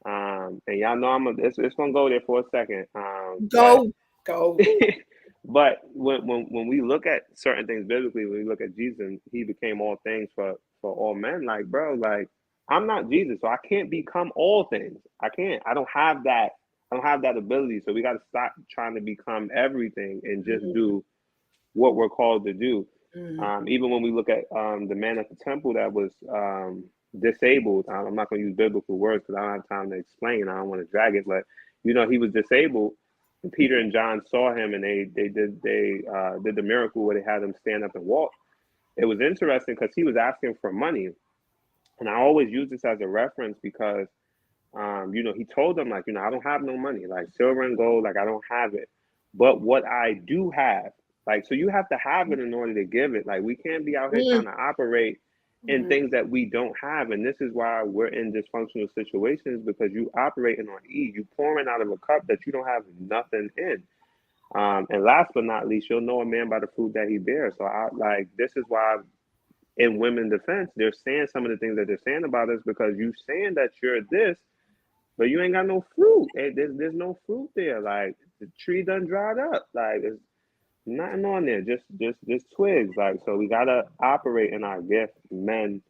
and y'all know it's gonna go there for a second. But Go, go. but when we look at certain things biblically, when we look at Jesus, and he became all things for all men. Like bro, like I'm not Jesus, so I can't become all things. I can't. I don't have that. I don't have that ability. So we got to stop trying to become everything and just Mm, do what we're called to do. mm, Even when we look at the man at the temple that was disabled, I'm not going to use biblical words because I don't have time to explain. I don't want to drag it, but he was disabled. And Peter and John saw him, and they did the miracle where they had him stand up and walk. It was interesting because he was asking for money, and I always use this as a reference because he told them like, I don't have no money, like silver and gold, like I don't have it. But what I do have, like, so you have to have it in order to give it. Like we can't be out here mm, trying to operate in mm, things that we don't have. And this is why we're in dysfunctional situations because you operating on E. You pouring out of a cup that you don't have nothing in. And last but not least, you'll know a man by the fruit that he bears. So I like this is why in women defense, they're saying some of the things that they're saying about us because you saying that you're this, but you ain't got no fruit. There's no fruit there. Like the tree done dried up. Like there's nothing on there. Just twigs. Like so, we gotta operate in our gift. Men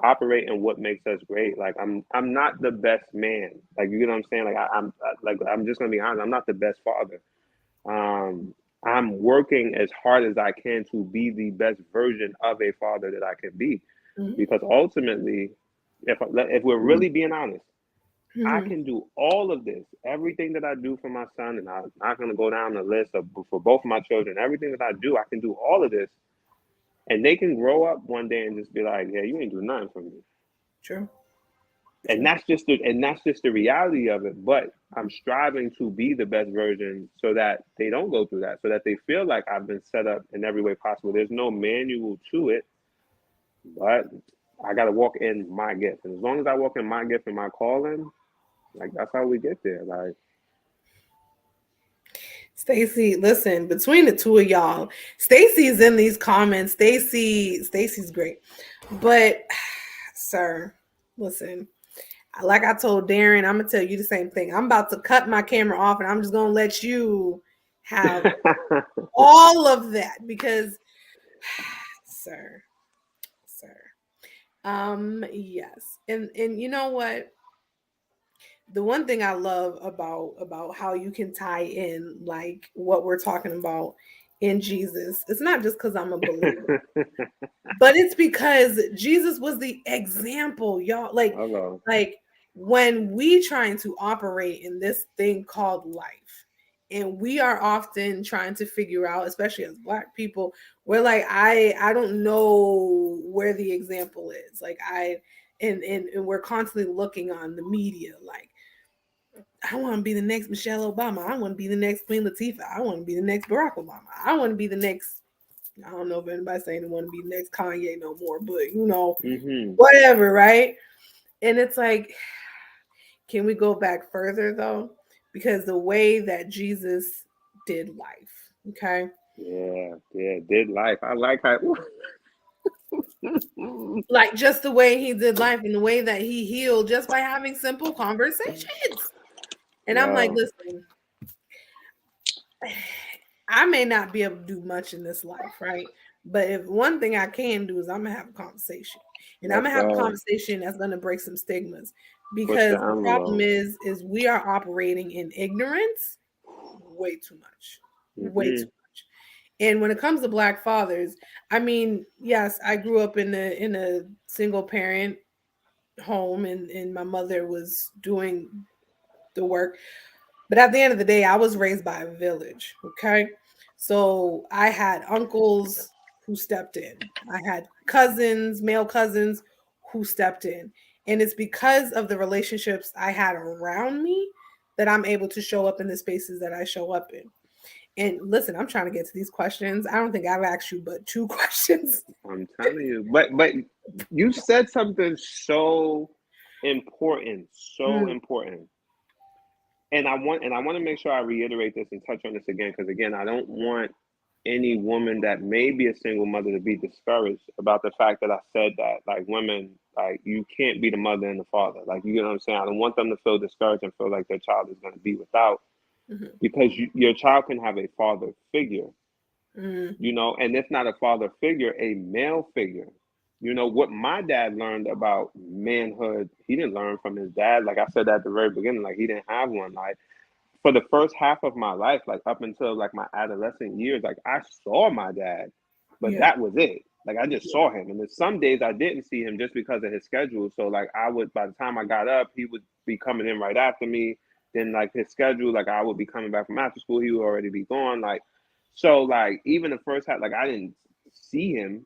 operate in what makes us great. Like I'm not the best man. Like you get what I'm saying. Like I'm just gonna be honest. I'm not the best father. Um, I'm working as hard as I can to be the best version of a father that I can be. mm, Because ultimately, if we're mm, really being honest, I mm. can do all of this, everything that I do for my son, and I'm not going to go down the list of for both of my children. Everything that I do, I can do all of this, and they can grow up one day and just be like, "Yeah, you ain't do nothing for me." True. And True. that's just the reality of it. But I'm striving to be the best version so that they don't go through that, so that they feel like I've been set up in every way possible. There's no manual to it, but I got to walk in my gift. And as long as I walk in my gift and my calling, like that's how we get there. Like, Stacy, listen, between the two of y'all, Stacy's in these comments. Stacy's great. But sir, listen, like I told Darren, I'm gonna tell you the same thing. I'm about to cut my camera off and I'm just gonna let you have all of that because sir, sir. Yes. And you know what? The one thing I love about how you can tie in like what we're talking about in Jesus, it's not just because I'm a believer, but it's because Jesus was the example, y'all. hello. Like when we trying to operate in this thing called life, and we are often trying to figure out, especially as Black people, we're like, I don't know where the example is. Like and we're constantly looking on the media, like I want to be the next Michelle Obama. I want to be the next Queen Latifah. I want to be the next Barack Obama. I want to be the next. I don't know if anybody's saying they want to be the next Kanye no more, but Mm-hmm. whatever, right? And it's like, can we go back further though? Because the way that Jesus did life, okay? Yeah, yeah, did life. I like how. Like just the way he did life and the way that he healed just by having simple conversations. And I'm like, Yo, listen, I may not be able to do much in this life, right? But if one thing I can do is I'm gonna have a conversation. And I'm let's gonna have a go. conversation that's gonna break some stigmas. Push the Because the problem envelope. is we are operating in ignorance way too much. Way too Mm-hmm. much. And when it comes to Black fathers, I mean, yes, I grew up in a single parent home and my mother was doing the work. But at the end of the day, I was raised by a village. Okay. So I had uncles who stepped in, I had cousins, male cousins who stepped in. And it's because of the relationships I had around me that I'm able to show up in the spaces that I show up in. And listen, I'm trying to get to these questions. I don't think I've asked you but two questions. I'm telling you. But you said something so important, so Mm, important. And I want to make sure I reiterate this and touch on this again because again, I don't want any woman that may be a single mother to be discouraged about the fact that I said that. Like women, like you can't be the mother and the father. Like you know what I'm saying? I don't want them to feel discouraged and feel like their child is going to be without mhm, because your child can have a father figure, mm, and if not a father figure, a male figure. What my dad learned about manhood, he didn't learn from his dad. Like I said at the very beginning, like he didn't have one. Like for the first half of my life, like up until like my adolescent years, like I saw my dad, but yeah, that was it. Like I just saw him, and then some days I didn't see him just because of his schedule. So like I would, by the time I got up, he would be coming in right after me. Then like his schedule, like I would be coming back from after school, he would already be gone. Like so, like even the first half, like I didn't see him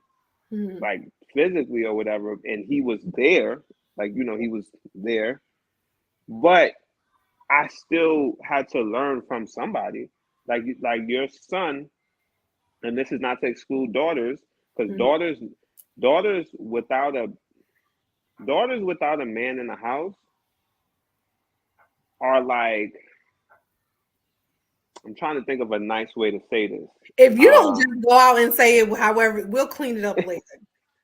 mhm, like physically or whatever, and he was there, like he was there, but I still had to learn from somebody. Like your son, and this is not to exclude daughters, because mhm. daughters without a daughters without a man in the house are like, I'm trying to think of a nice way to say this. If you don't Uh, just go out and say it, however, we'll clean it up later.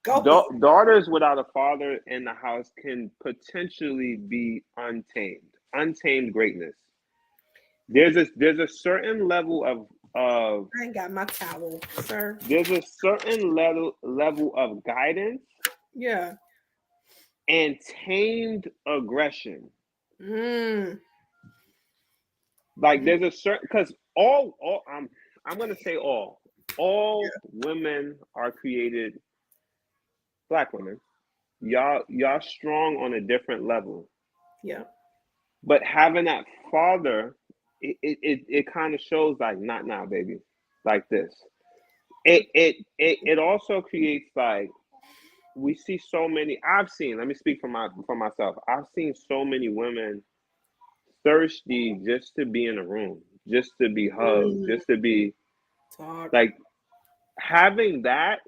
Go ahead. daughters without a father in the house can potentially be untamed greatness. There's a certain level of I ain't got my towel, sir. there's a certain level of guidance Yeah. and tamed aggression. Mm. Like there's a certain because all I'm gonna say all women are created, Black women. Y'all strong on a different level, Yeah. but having that father, it kind of shows like not now, baby, like this. It also creates like we see so many. I've seen. Let me speak for myself. I've seen so many women thirsty just to be in a room, just to be hugged, Mm, just to be talk. like having that.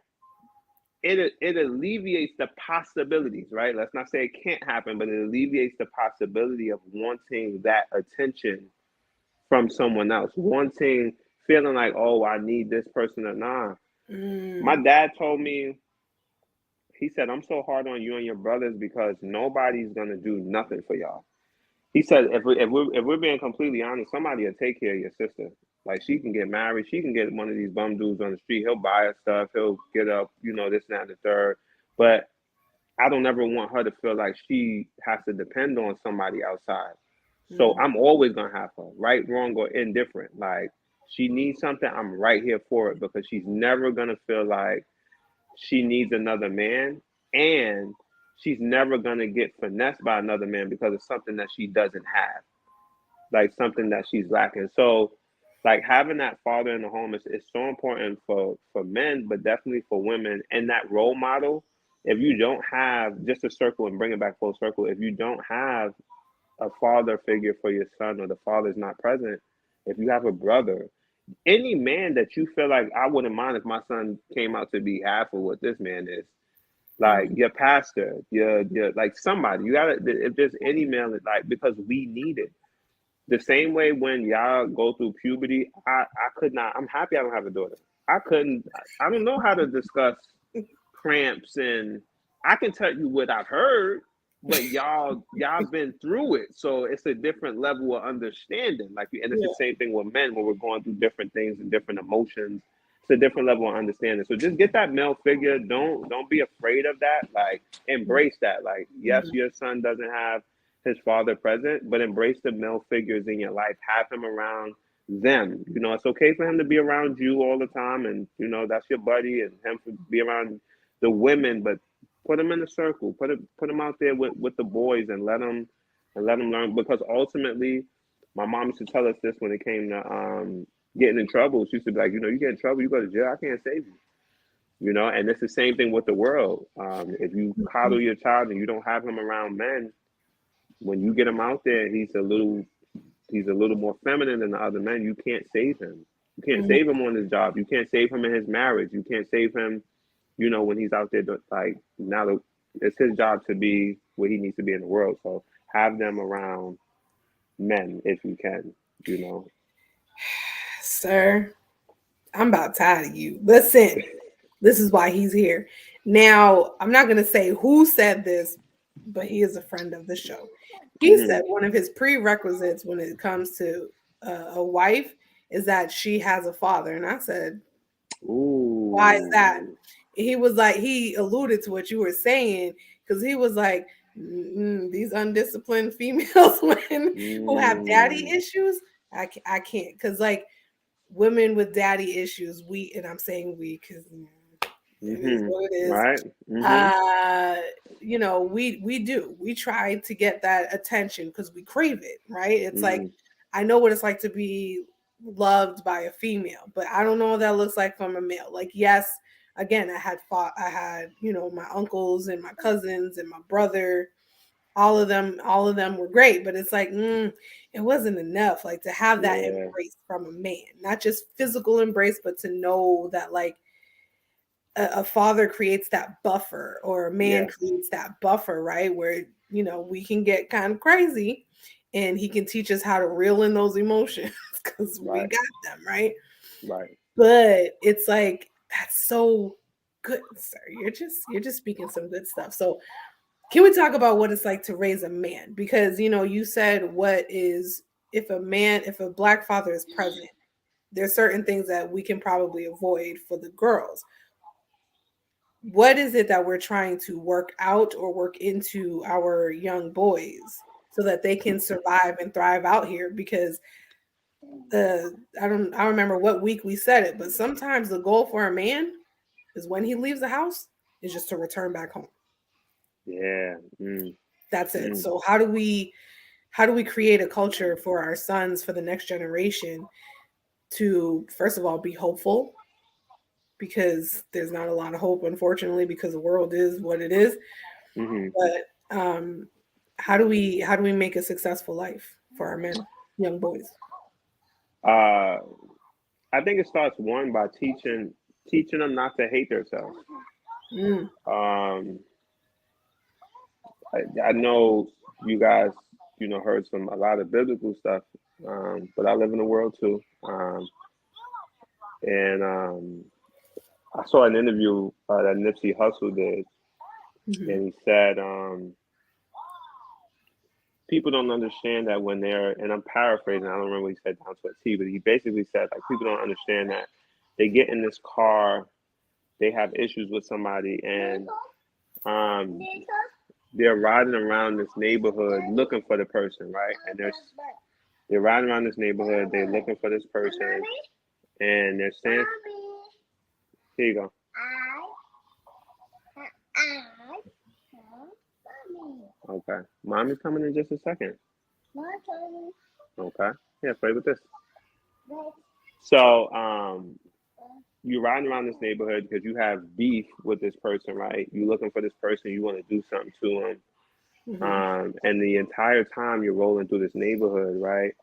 It alleviates the possibilities, right? Let's not say it can't happen, but it alleviates the possibility of wanting that attention from someone else, wanting, feeling like, oh, I need this person or not. My Mm, dad told me, he said, I'm so hard on you and your brothers because nobody's gonna do nothing for y'all. He said, if we're being completely honest, somebody will take care of your sister. Like she can get married, she can get one of these bum dudes on the street. He'll buy her stuff, he'll get up, this and that and the third. But I don't ever want her to feel like she has to depend on somebody outside. So mm, I'm always gonna have her, right, wrong, or indifferent. Like she needs something, I'm right here for it because she's never gonna feel like she needs another man, and she's never gonna get finessed by another man because it's something that she doesn't have, like something that she's lacking. So like having that father in the home is so important for men, but definitely for women. And that role model, if you don't have, just a circle and bring it back full circle, if you don't have a father figure for your son, or the father's not present, if you have a brother, any man that you feel like, I wouldn't mind if my son came out to be half of what this man is, like mm, your pastor, your like somebody, you gotta, if there's any male, like, because we need it. The same way when y'all go through puberty, I could not. I'm happy I don't have a daughter. I couldn't. I don't know how to discuss cramps, and I can tell you what I've heard, but y'all been through it, so it's a different level of understanding. Like, and it's the yeah. same thing with men when we're going through different things and different emotions. It's a different level of understanding. So just get that male figure. Don't be afraid of that. Like embrace that. Like yes, Mm, your son doesn't have his father present, but embrace the male figures in your life. Have him around them. It's okay for him to be around you all the time, and that's your buddy, and him to be around the women, but put him in a circle. Put him out there with the boys, and let him learn. Because ultimately, my mom used to tell us this when it came to getting in trouble. She used to be like, you get in trouble, you go to jail. I can't save you. And it's the same thing with the world. If you mm, coddle your child and you don't have him around men, when you get him out there, he's a little more feminine than the other men. You can't save him. You can't mm. save him on his job. You can't save him in his marriage. You can't save him, when he's out there. Like now, it's his job to be where he needs to be in the world. So have them around men if you can. You know. Sir, I'm about tired of you. Listen, this is why he's here. Now, I'm not going to say who said this, but he is a friend of the show. He said Hmm. one of his prerequisites when it comes to a wife is that she has a father. And I said, why is that? Ooh. He was like, he alluded to what you were saying because he was like, these undisciplined females when, who have daddy Mm. issues, I can't. Because, like, women with daddy issues, and I'm saying we because it is Hmm. what it is. Right. Hmm. Uh, we try to get that attention because we crave it, right? It's like Hmm. I know what it's like to be loved by a female, but I don't know what that looks like from a male. Like, yes, again, I had, my uncles and my cousins and my brother, all of them were great, but it's like it wasn't enough, like to have that Yeah. embrace from a man, not just physical embrace, but to know that, like, a father creates that buffer, or a man Yes. creates that buffer, right, where we can get kind of crazy, and he can teach us how to reel in those emotions because we Right. got them, right? Right. But it's like that's so good, sir. You're just speaking some good stuff. So can we talk about what it's like to raise a man? Because you said, what is, if a black father is present, there's certain things that we can probably avoid for the girls. What is it that we're trying to work out or work into our young boys so that they can survive and thrive out here? Because uh, I don't remember what week we said it, but sometimes the goal for a man is when he leaves the house is just to return back home. Yeah. Mm. That's it. Mm. So how do we create a culture for our sons, for the next generation, to first of all be hopeful, because there's not a lot of hope, unfortunately, because the world is what it is. Mm-hmm. But how do we make a successful life for our men, young boys? Uh, I think it starts one by teaching them not to hate themselves. Mm, Um, I know you guys, heard a lot of biblical stuff, but I live in the world too. And I saw an interview that Nipsey Hussle did, mhm, and he said people don't understand that when they're, and I'm paraphrasing, I don't remember what he said down to a T, but he basically said like people don't understand that they get in this car, they have issues with somebody, and um, they're riding around this neighborhood looking for the person, right? And they're riding around this neighborhood, they're looking for this person, and they're saying, "Here you go." Okay, mommy's coming in just a second. Okay, yeah, play with this. So, you're riding around this neighborhood because you have beef with this person, right? You're looking for this person, you want to do something to them. mhm, And the entire time you're rolling through this neighborhood, right?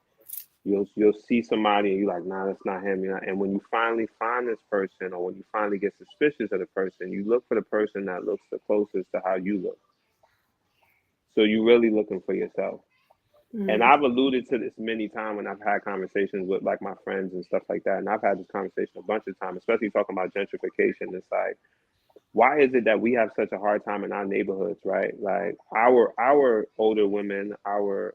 You'll see somebody and you're like, nah, that's not him. And when you finally find this person, or when you finally get suspicious of the person, you look for the person that looks the closest to how you look. So you're really looking for yourself. And mhm, I've alluded to this many times when I've had conversations with like my friends and stuff like that. And I've had this conversation a bunch of times, especially talking about gentrification. It's like, why is it that we have such a hard time in our neighborhoods, right? Like our older women, our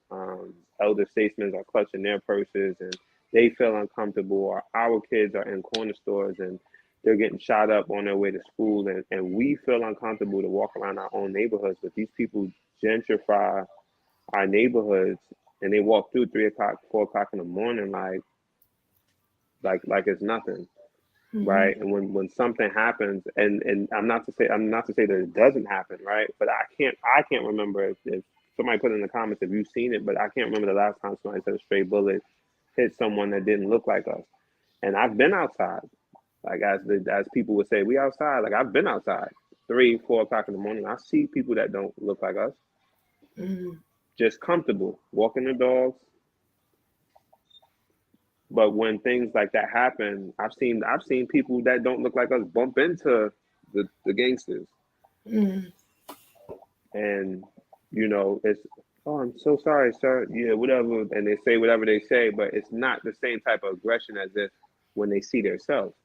elder statesmen are clutching their purses and they feel uncomfortable, or our kids are in corner stores and they're getting shot up on their way to school, and we feel uncomfortable to walk around our own neighborhoods, but these people gentrify our neighborhoods and they walk through 3 o'clock, 4 o'clock in the morning like it's nothing, mhm, right? And when something happens, and I'm not to say that it doesn't happen, right? But I can't remember if somebody put in the comments if you've seen it, but I can't remember the last time somebody said a stray bullet hit someone that didn't look like us. And I've been outside, like as people would say, we outside. Like I've been outside 3, 4 o'clock in the morning. I see people that don't look like us, mhm. just comfortable walking the dogs. But when things like that happen, I've seen people that don't look like us bump into the gangsters, Mm, and it's, oh, I'm so sorry, sir. Yeah, whatever, and they say whatever they say, but it's not the same type of aggression as if when they see themselves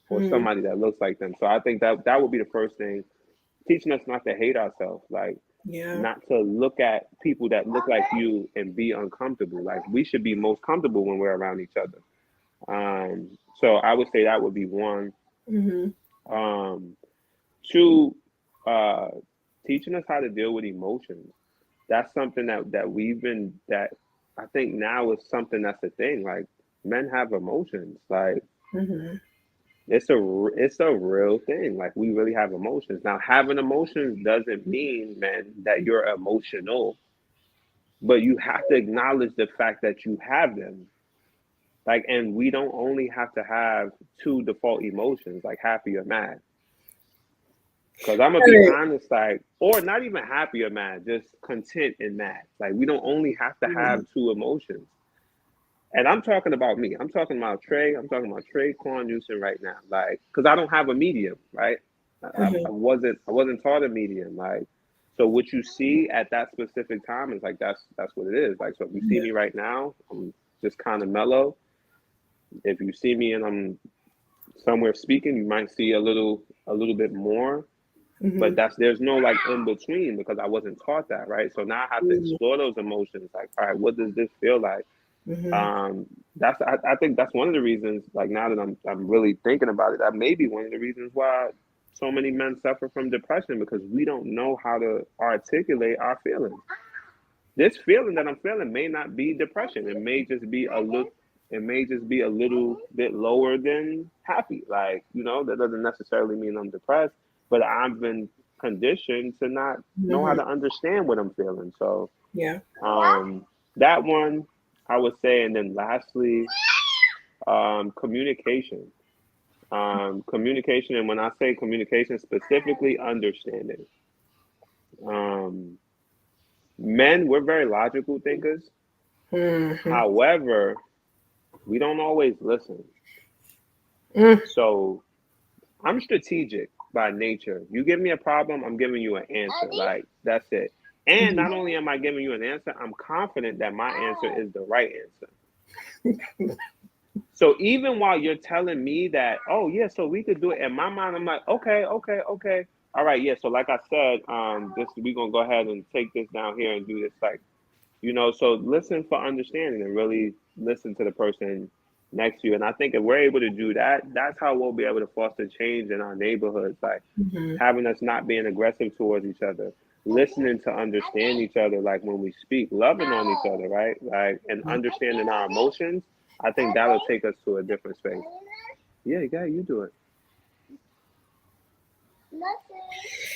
or mm, somebody that looks like them. So I think that would be the first thing, teaching us not to hate ourselves, like yeah. not to look at people that look like you and be uncomfortable. Like we should be most comfortable when we're around each other. So I would say that would be one. Mhm, Um, Two, uh, teaching us how to deal with emotions. That's something that I think now is something that's a thing. Like men have emotions. Like mhm, it's a real thing. Like we really have emotions. Now having emotions doesn't mean, man, that you're emotional, but you have to acknowledge the fact that you have them. Like, and we don't only have to have two default emotions, like happy or mad. Because I'm gonna be right. honest, like, or not even happy or mad, just content and mad. Like, we don't only have to have Mhm, two emotions. And I'm talking about me. I'm talking about Trey. I'm talking about Traquan Newson right now. Like, because I don't have a medium, right? I mhm, wasn't taught a medium. Like, so what you see at that specific time is like that's what it is. Like, so if you see yeah, me right now, I'm just kind of mellow. If you see me and I'm somewhere speaking, you might see a little bit more, but mhm, there's no like in between because I wasn't taught that, right? So now I have to mhm, explore those emotions. Like, all right, what does this feel like? mhm, I think that's one of the reasons. Like now that I'm really thinking about it, that may be one of the reasons why so many men suffer from depression, because we don't know how to articulate our feelings. This feeling that I'm feeling may not be depression. It may just be a little bit lower than happy. Like, that doesn't necessarily mean I'm depressed, but I've been conditioned to not know how mhm, to understand what I'm feeling. So, yeah. that one I would say, and then lastly, communication. Communication, and when I say communication, specifically understanding. Um, Men, we're very logical thinkers. Mm-hmm. However, we don't always listen. Mm. So I'm strategic by nature. You give me a problem, I'm giving you an answer. Like, that's it. And not only am I giving you an answer, I'm confident that my answer is the right answer. So even while you're telling me that, oh yeah, so we could do it, in my mind, I'm like, okay, okay, okay. All right, yeah. So like I said, this we're gonna go ahead and take this down here and do this. Like, so listen for understanding and really listen to the person next to you. And I think if we're able to do that, that's how we'll be able to foster change in our neighborhoods. Like Mm-hmm. having us not being aggressive towards each other, listening to understand each other, like when we speak, loving on each other, right? Like, and understanding our emotions. I think that'll take us to a different space. Yeah, you do it.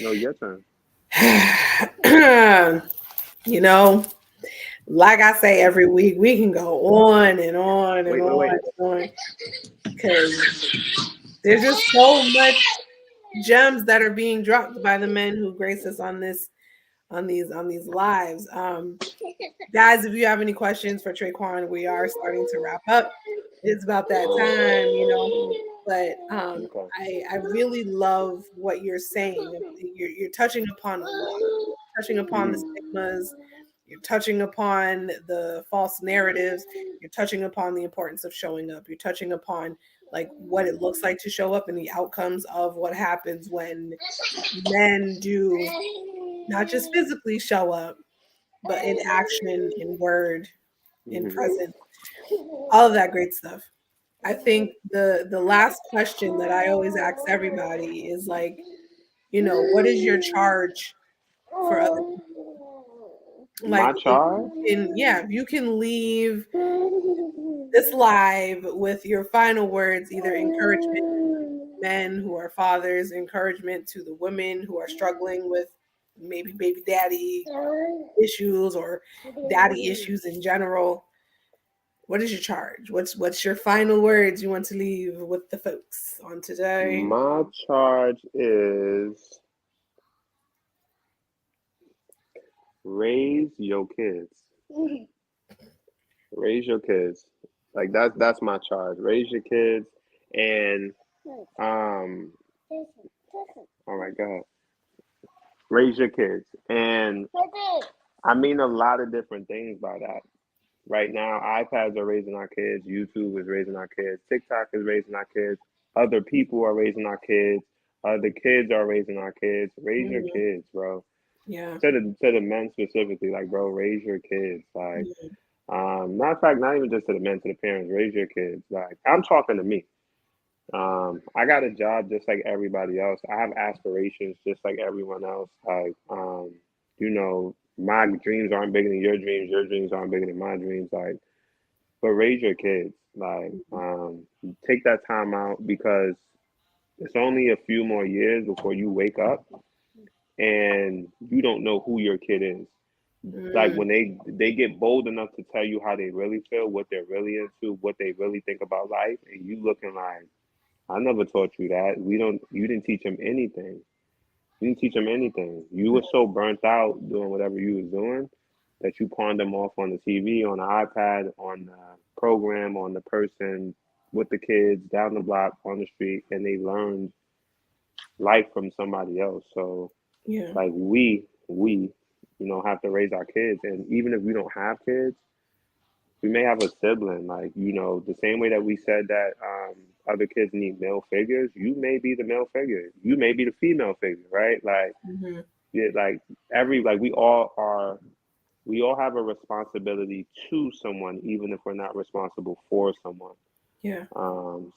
No, your turn. You know, like I say every week, we can go on and on and Wait. on and on because there's just so much gems that are being dropped by the men who grace us on this on these lives. Guys, if you have any questions for Traquan, we are starting to wrap up. It's about that time, you know. But Okay. I really love what you're saying. You're touching upon a lot, touching upon the stigmas. You're touching upon the false narratives. You're touching upon the importance of showing up. You're touching upon like what it looks like to show up and the outcomes of what happens when men do not just physically show up, but in action, in word, in presence, all of that great stuff. I think the last question that I always ask everybody is like, you know, what is your charge for other people? Like My if charge? you can, yeah, if you can leave this live with your final words, either encouragement to men who are fathers, encouragement to the women who are struggling with maybe baby daddy issues or daddy issues in general. What is your charge? What's your final words you want to leave with the folks on today? My charge is raise your kids. Raise your kids. Like that's my charge. Raise your kids and um all right, go ahead. Raise your kids. And I mean a lot of different things by that. Right now, iPads are raising our kids, YouTube is raising our kids, TikTok is raising our kids, other people are raising our kids, other kids are raising our kids. Raise your Mhm. kids, bro. Yeah. To the men specifically, like bro, raise your kids. Like Yeah. matter of fact, not even just to the men, to the parents, raise your kids. Like I'm talking to me. I got a job just like everybody else. I have aspirations just like everyone else. Like, my dreams aren't bigger than your dreams. Your dreams aren't bigger than my dreams. Like, but raise your kids. Like, take that time out because it's only a few more years before you wake up and you don't know who your kid is. Like Mm, when they get bold enough to tell you how they really feel, what they're really into, what they really think about life, and you looking like I never taught you that. You didn't teach him anything. You didn't teach him anything. You were so burnt out doing whatever you was doing that you pawned them off on the TV, on the iPad, on the program, on the person with the kids down the block on the street, and they learned life from somebody else. So yeah. like have to raise our kids, and even if we don't have kids, we may have a sibling, like the same way that we said that other kids need male figures. You may be the male figure, you may be the female figure, right? Like, Hmm. yeah, like every like we all have a responsibility to someone, even if we're not responsible for someone. Yeah.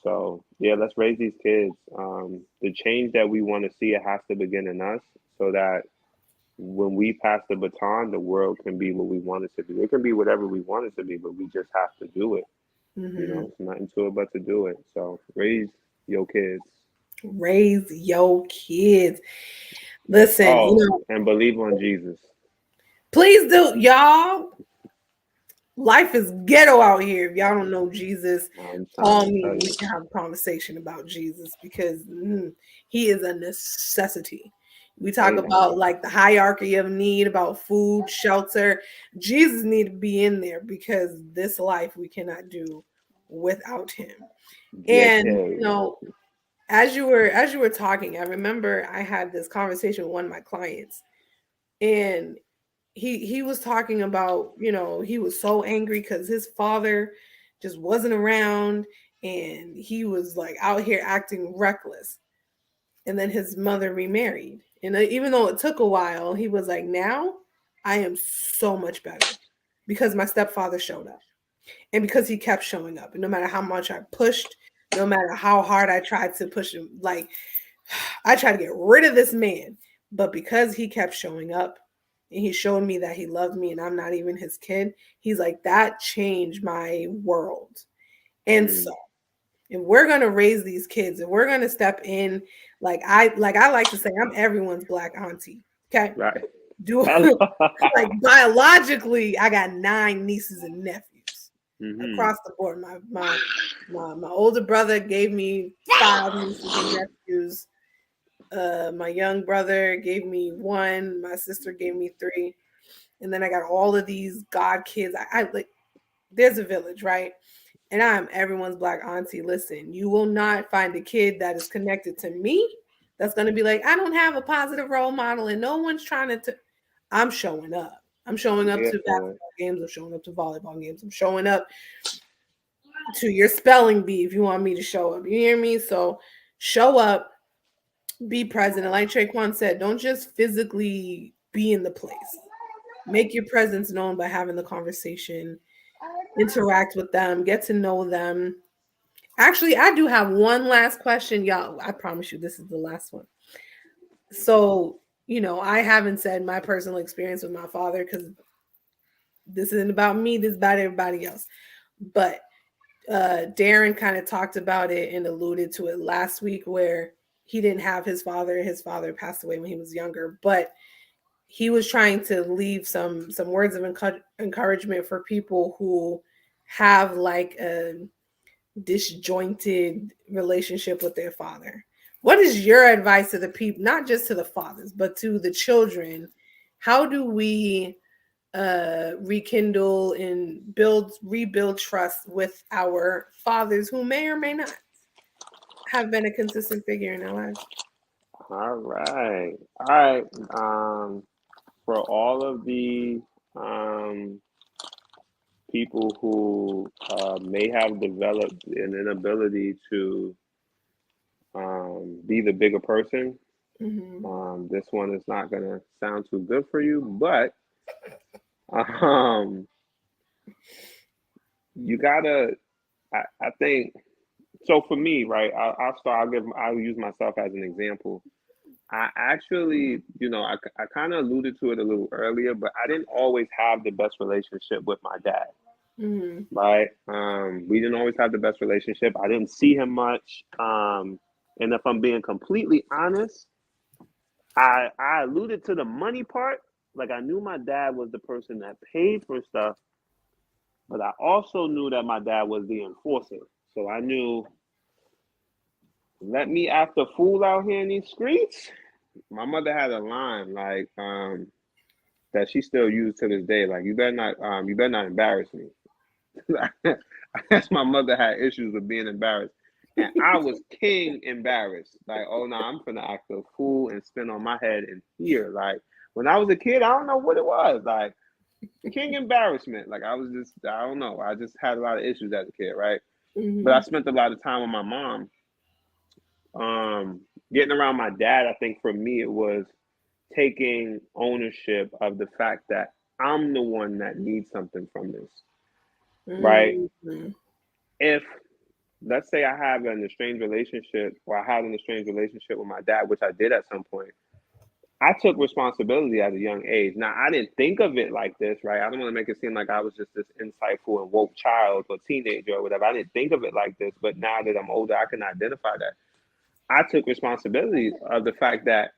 So yeah, let's raise these kids. The change that we want to see, it has to begin in us, so that when we pass the baton, the world can be what we want it to be. It can be whatever we want it to be, but we just have to do it. Hmm. It's nothing to it but to do it. So raise your kids. Raise your kids. Listen, you Oh, know, and believe on Jesus. please do, y'all. Life is ghetto out here. If y'all don't know Jesus, I'm trying call to me tell and we you. can have a conversation about Jesus because he is a necessity. We talk Amen. about like the hierarchy of need, about food, shelter. Jesus need to be in there because this life we cannot do without him. Get And him. as you were talking, I remember I had this conversation with one of my clients, and he was talking about, he was so angry because his father just wasn't around, and he was like out here acting reckless, and then his mother remarried, and even though it took a while, he was like, now I am so much better because my stepfather showed up, and because he kept showing up, and no matter how much I pushed, no matter how hard I tried to push him, like I tried to get rid of this man, but because he kept showing up and he showed me that he loved me and I'm not even his kid, he's like, that changed my world. And so, Mm, if we're gonna raise these kids, if we're gonna step in, like I like to say, I'm everyone's black auntie. Okay. right. Do Hello. like biologically, I got 9 nieces and nephews Mm-hmm. across the board. My older brother gave me 5 nieces and nephews. My young brother gave me one. My sister gave me three, and then I got all of these god kids. I like. There's a village, right? And I'm everyone's black auntie. Listen, you will not find a kid that is connected to me that's going to be like, I don't have a positive role model, and no one's trying to. I'm showing up. I'm showing up Yeah, to boy. basketball games. I'm showing up to volleyball games. I'm showing up to your spelling bee if you want me to show up. You hear me? So show up, be present. And like Traquan said, don't just physically be in the place. Make your presence known by having the conversation, interact with them, get to know them. Actually, I do have one last question, y'all. I promise you, this is the last one. So, I haven't said my personal experience with my father because this isn't about me, this is about everybody else. But Darren kind of talked about it and alluded to it last week where he didn't have his father. His father passed away when he was younger, but he was trying to leave some words of encouragement for people who have like a disjointed relationship with their father. What is your advice to the people, not just to the fathers, but to the children? How do we rekindle and rebuild trust with our fathers who may or may not have been a consistent figure in our lives? All right. All right. For all of the um, people who may have developed an inability to be the bigger person, Mm-hmm. this one is not going to sound too good for you, but um, you gotta. I think so. For me, right? I'll start. I'll use myself as an example. I actually, I kind of alluded to it a little earlier, but I didn't always have the best relationship with my dad, Mm-hmm. right? We didn't always have the best relationship. I didn't see him much. And if I'm being completely honest, I alluded to the money part. Like I knew my dad was the person that paid for stuff, but I also knew that my dad was the enforcer. So I knew, let me act a fool out here in these streets. My mother had a line like, that she still used to this day. Like you better not embarrass me. I guess my mother had issues with being embarrassed. And I was king embarrassed. Like, oh no, I'm finna act a fool and spin on my head in here. Like when I was a kid, I don't know what it was. Like king embarrassment. Like I don't know. I just had a lot of issues as a kid, right? But I Mm-hmm. spent a lot of time with my mom. Getting around my dad, I think for me it was taking ownership of the fact that I'm the one that needs something from this, right? Mm-hmm. If let's say I have an estranged relationship or I had an estranged relationship with my dad, which I did at some point, I took responsibility at a young age. Now, I didn't think of it like this, right? I don't want to make it seem like I was just this insightful and woke child or teenager or whatever. I didn't think of it like this, but now that I'm older, I can identify that. I took responsibility of the fact that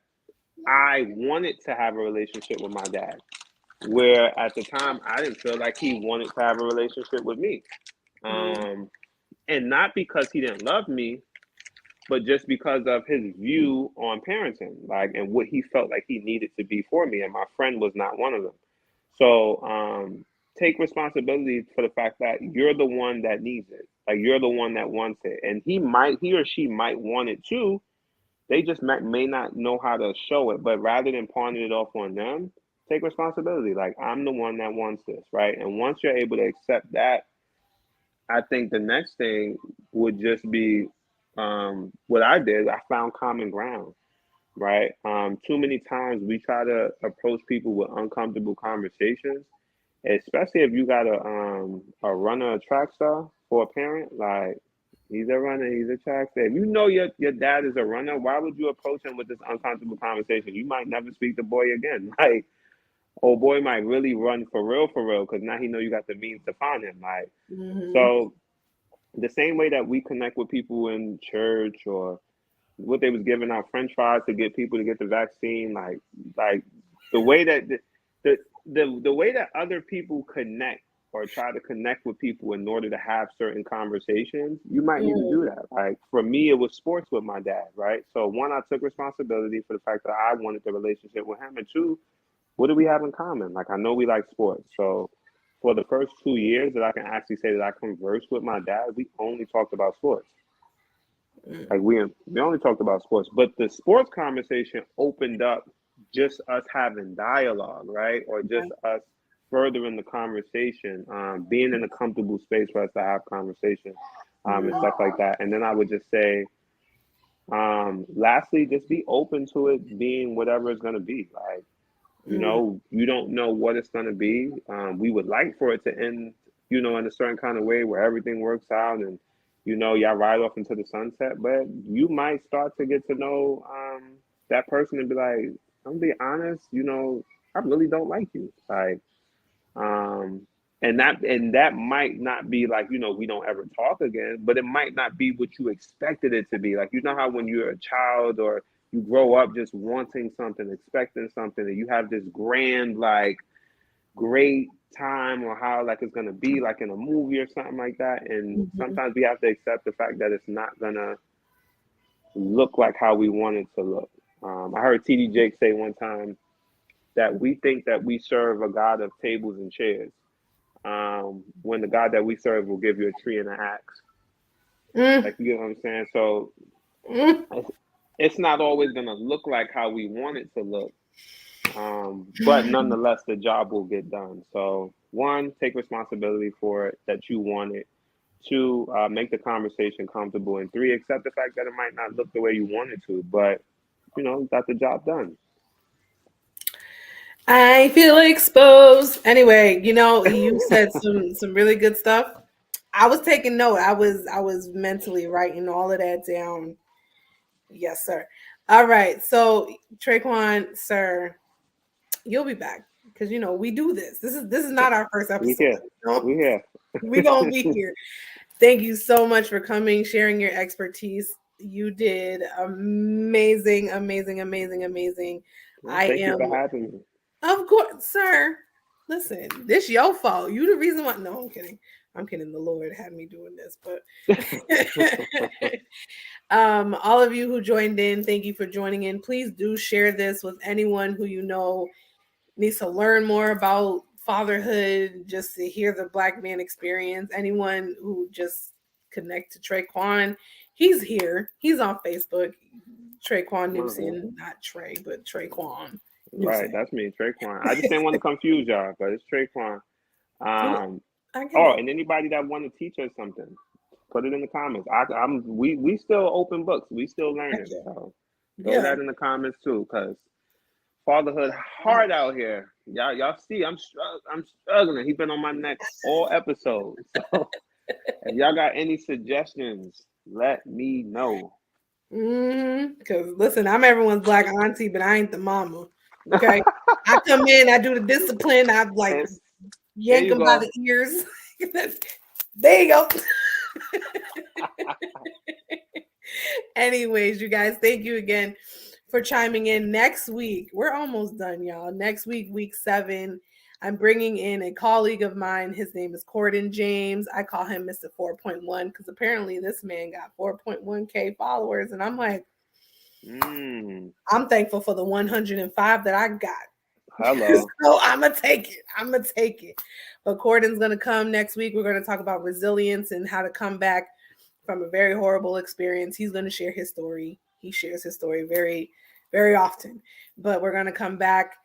I wanted to have a relationship with my dad. where at the time I didn't feel like he wanted to have a relationship with me. Mm-hmm. And not because he didn't love me, but just because of his view on parenting, like, and what he felt like he needed to be for me. And my friend was not one of them. So take responsibility for the fact that you're the one that needs it. Like, you're the one that wants it. And he or she might want it too. They just may not know how to show it. But rather than pawning it off on them, take responsibility. Like, I'm the one that wants this, right? And once you're able to accept that, I think the next thing would just be what I did. I found common ground, right? Too many times we try to approach people with uncomfortable conversations, especially if you got a runner, a track star for a parent. Like, he's a runner, he's a track star. If you know your dad is a runner, why would you approach him with this uncomfortable conversation? You might never speak to boy again. Like, old boy might really run for real, because now he know you got the means to find him. Like, Mm-hmm. so the same way that we connect with people in church, or what they was giving out French fries to get people to get the vaccine, like the way that the way that other people connect or try to connect with people in order to have certain conversations, you might need to do that. Like, for me, it was sports with my dad, right? So one, I took responsibility for the fact that I wanted the relationship with him, and two, what do we have in common? Like, I know we like sports. So for the first 2 years that I can actually say that I conversed with my dad, we only talked about sports. Like, we only talked about sports, but the sports conversation opened up just us having dialogue, right? Or just us furthering the conversation, being in a comfortable space for us to have conversation, and stuff like that. And then I would just say, lastly, just be open to it being whatever it's going to be. Like, you don't know what it's going to be. We would like for it to end, in a certain kind of way where everything works out, and, y'all ride off into the sunset. But you might start to get to know that person and be like, I'm gonna be honest, I really don't like you. Like, um, and that might not be like, we don't ever talk again, but it might not be what you expected it to be. Like, how when you're a child, or you grow up just wanting something, expecting something, and you have this grand, like, great time, or how, like, it's gonna be like in a movie or something like that. And Mm-hmm. sometimes we have to accept the fact that it's not gonna look like how we want it to look. I heard TD Jake say one time that we think that we serve a God of tables and chairs, when the God that we serve will give you a tree and an axe. Like, you get what I'm saying? So it's not always gonna look like how we want it to look, but nonetheless, the job will get done. So one, take responsibility for it that you want it. Two, make the conversation comfortable, and three, accept the fact that it might not look the way you want it to, but got the job done. I feel exposed. Anyway, you said some really good stuff. I was taking note. I was mentally writing all of that down. Yes, sir. All right. So, Traquan, sir, you'll be back because we do this. This is not our first We episode. here. We here. We gonna be here. Thank you so much for coming, sharing your expertise. You did amazing, amazing, amazing, amazing. Well, I thank you am, for having me. of course, sir. Listen, this your fault. You the reason why. No, I'm kidding. I'm kidding. The Lord had me doing this, but all of you who joined in, thank you for joining in. Please do share this with anyone who needs to learn more about fatherhood, just to hear the Black man experience. Anyone who just connect to Traquan, he's here. He's on Facebook. Traquan Newson, not Trey, but Traquan Right, Newson. that's me, Traquan. I just didn't want to confuse y'all, but it's Traquan. Um, I get oh, it. and anybody that want to teach us something, put it in the comments. We still open books. We still Heck learning. yeah. So throw Yeah. that in the comments too, cause fatherhood hard out here. Y'all see, I'm struggling. He been on my neck all episode. So if y'all got any suggestions, let me know. Because listen, I'm everyone's Black auntie, but I ain't the mama. Okay. I come in, I do the discipline, I like And there yank you them by go. the ears. There you go. Anyways, you guys, thank you again for chiming in. Next week, we're almost done, y'all. Next week, week 7, I'm bringing in a colleague of mine. His name is Corden James. I call him Mr. 4.1 because apparently this man got 4.1K followers. And I'm like, I'm thankful for the 105 that I got. Hello. So I'm going to take it. I'm going to take it. But Corden's going to come next week. We're going to talk about resilience and how to come back from a very horrible experience. He's going to share his story. He shares his story very, very often. But we're going to come back.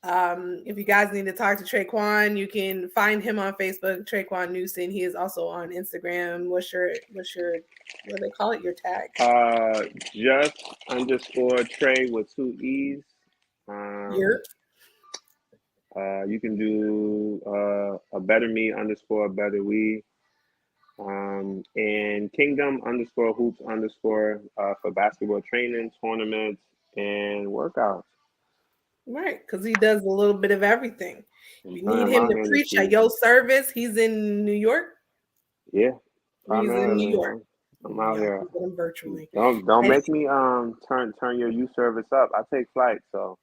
If you guys need to talk to Traquan, you can find him on Facebook, Traquan Newson. He is also on Instagram. What's your what do they call it? Your tag? Just underscore Trey with 2 E's. You can do a better me underscore better we. And Kingdom underscore hoops underscore for basketball training, tournaments, and workouts. Right, because he does a little bit of everything. I'm You trying need him my to hand to preach at see. your service. He's in New York. Yeah, He's in New primarily. York. I'm out Y'all here. can get him virtually. Don't make me turn your U service up. I take flight, so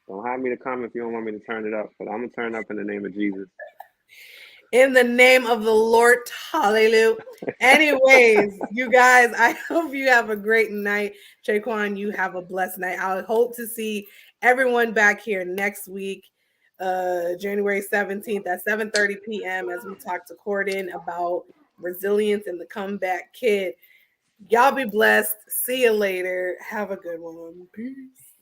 don't have me to come if you don't want me to turn it up. But I'm gonna turn up in the name of Jesus. In the name of the Lord, hallelujah. Anyways, you guys, I hope you have a great night. Traquan, you have a blessed night. I hope to see everyone back here next week, January 17th at 7:30 p.m. as we talk to Corden about resilience and the comeback kid. Y'all be blessed. See you later. Have a good one. Peace.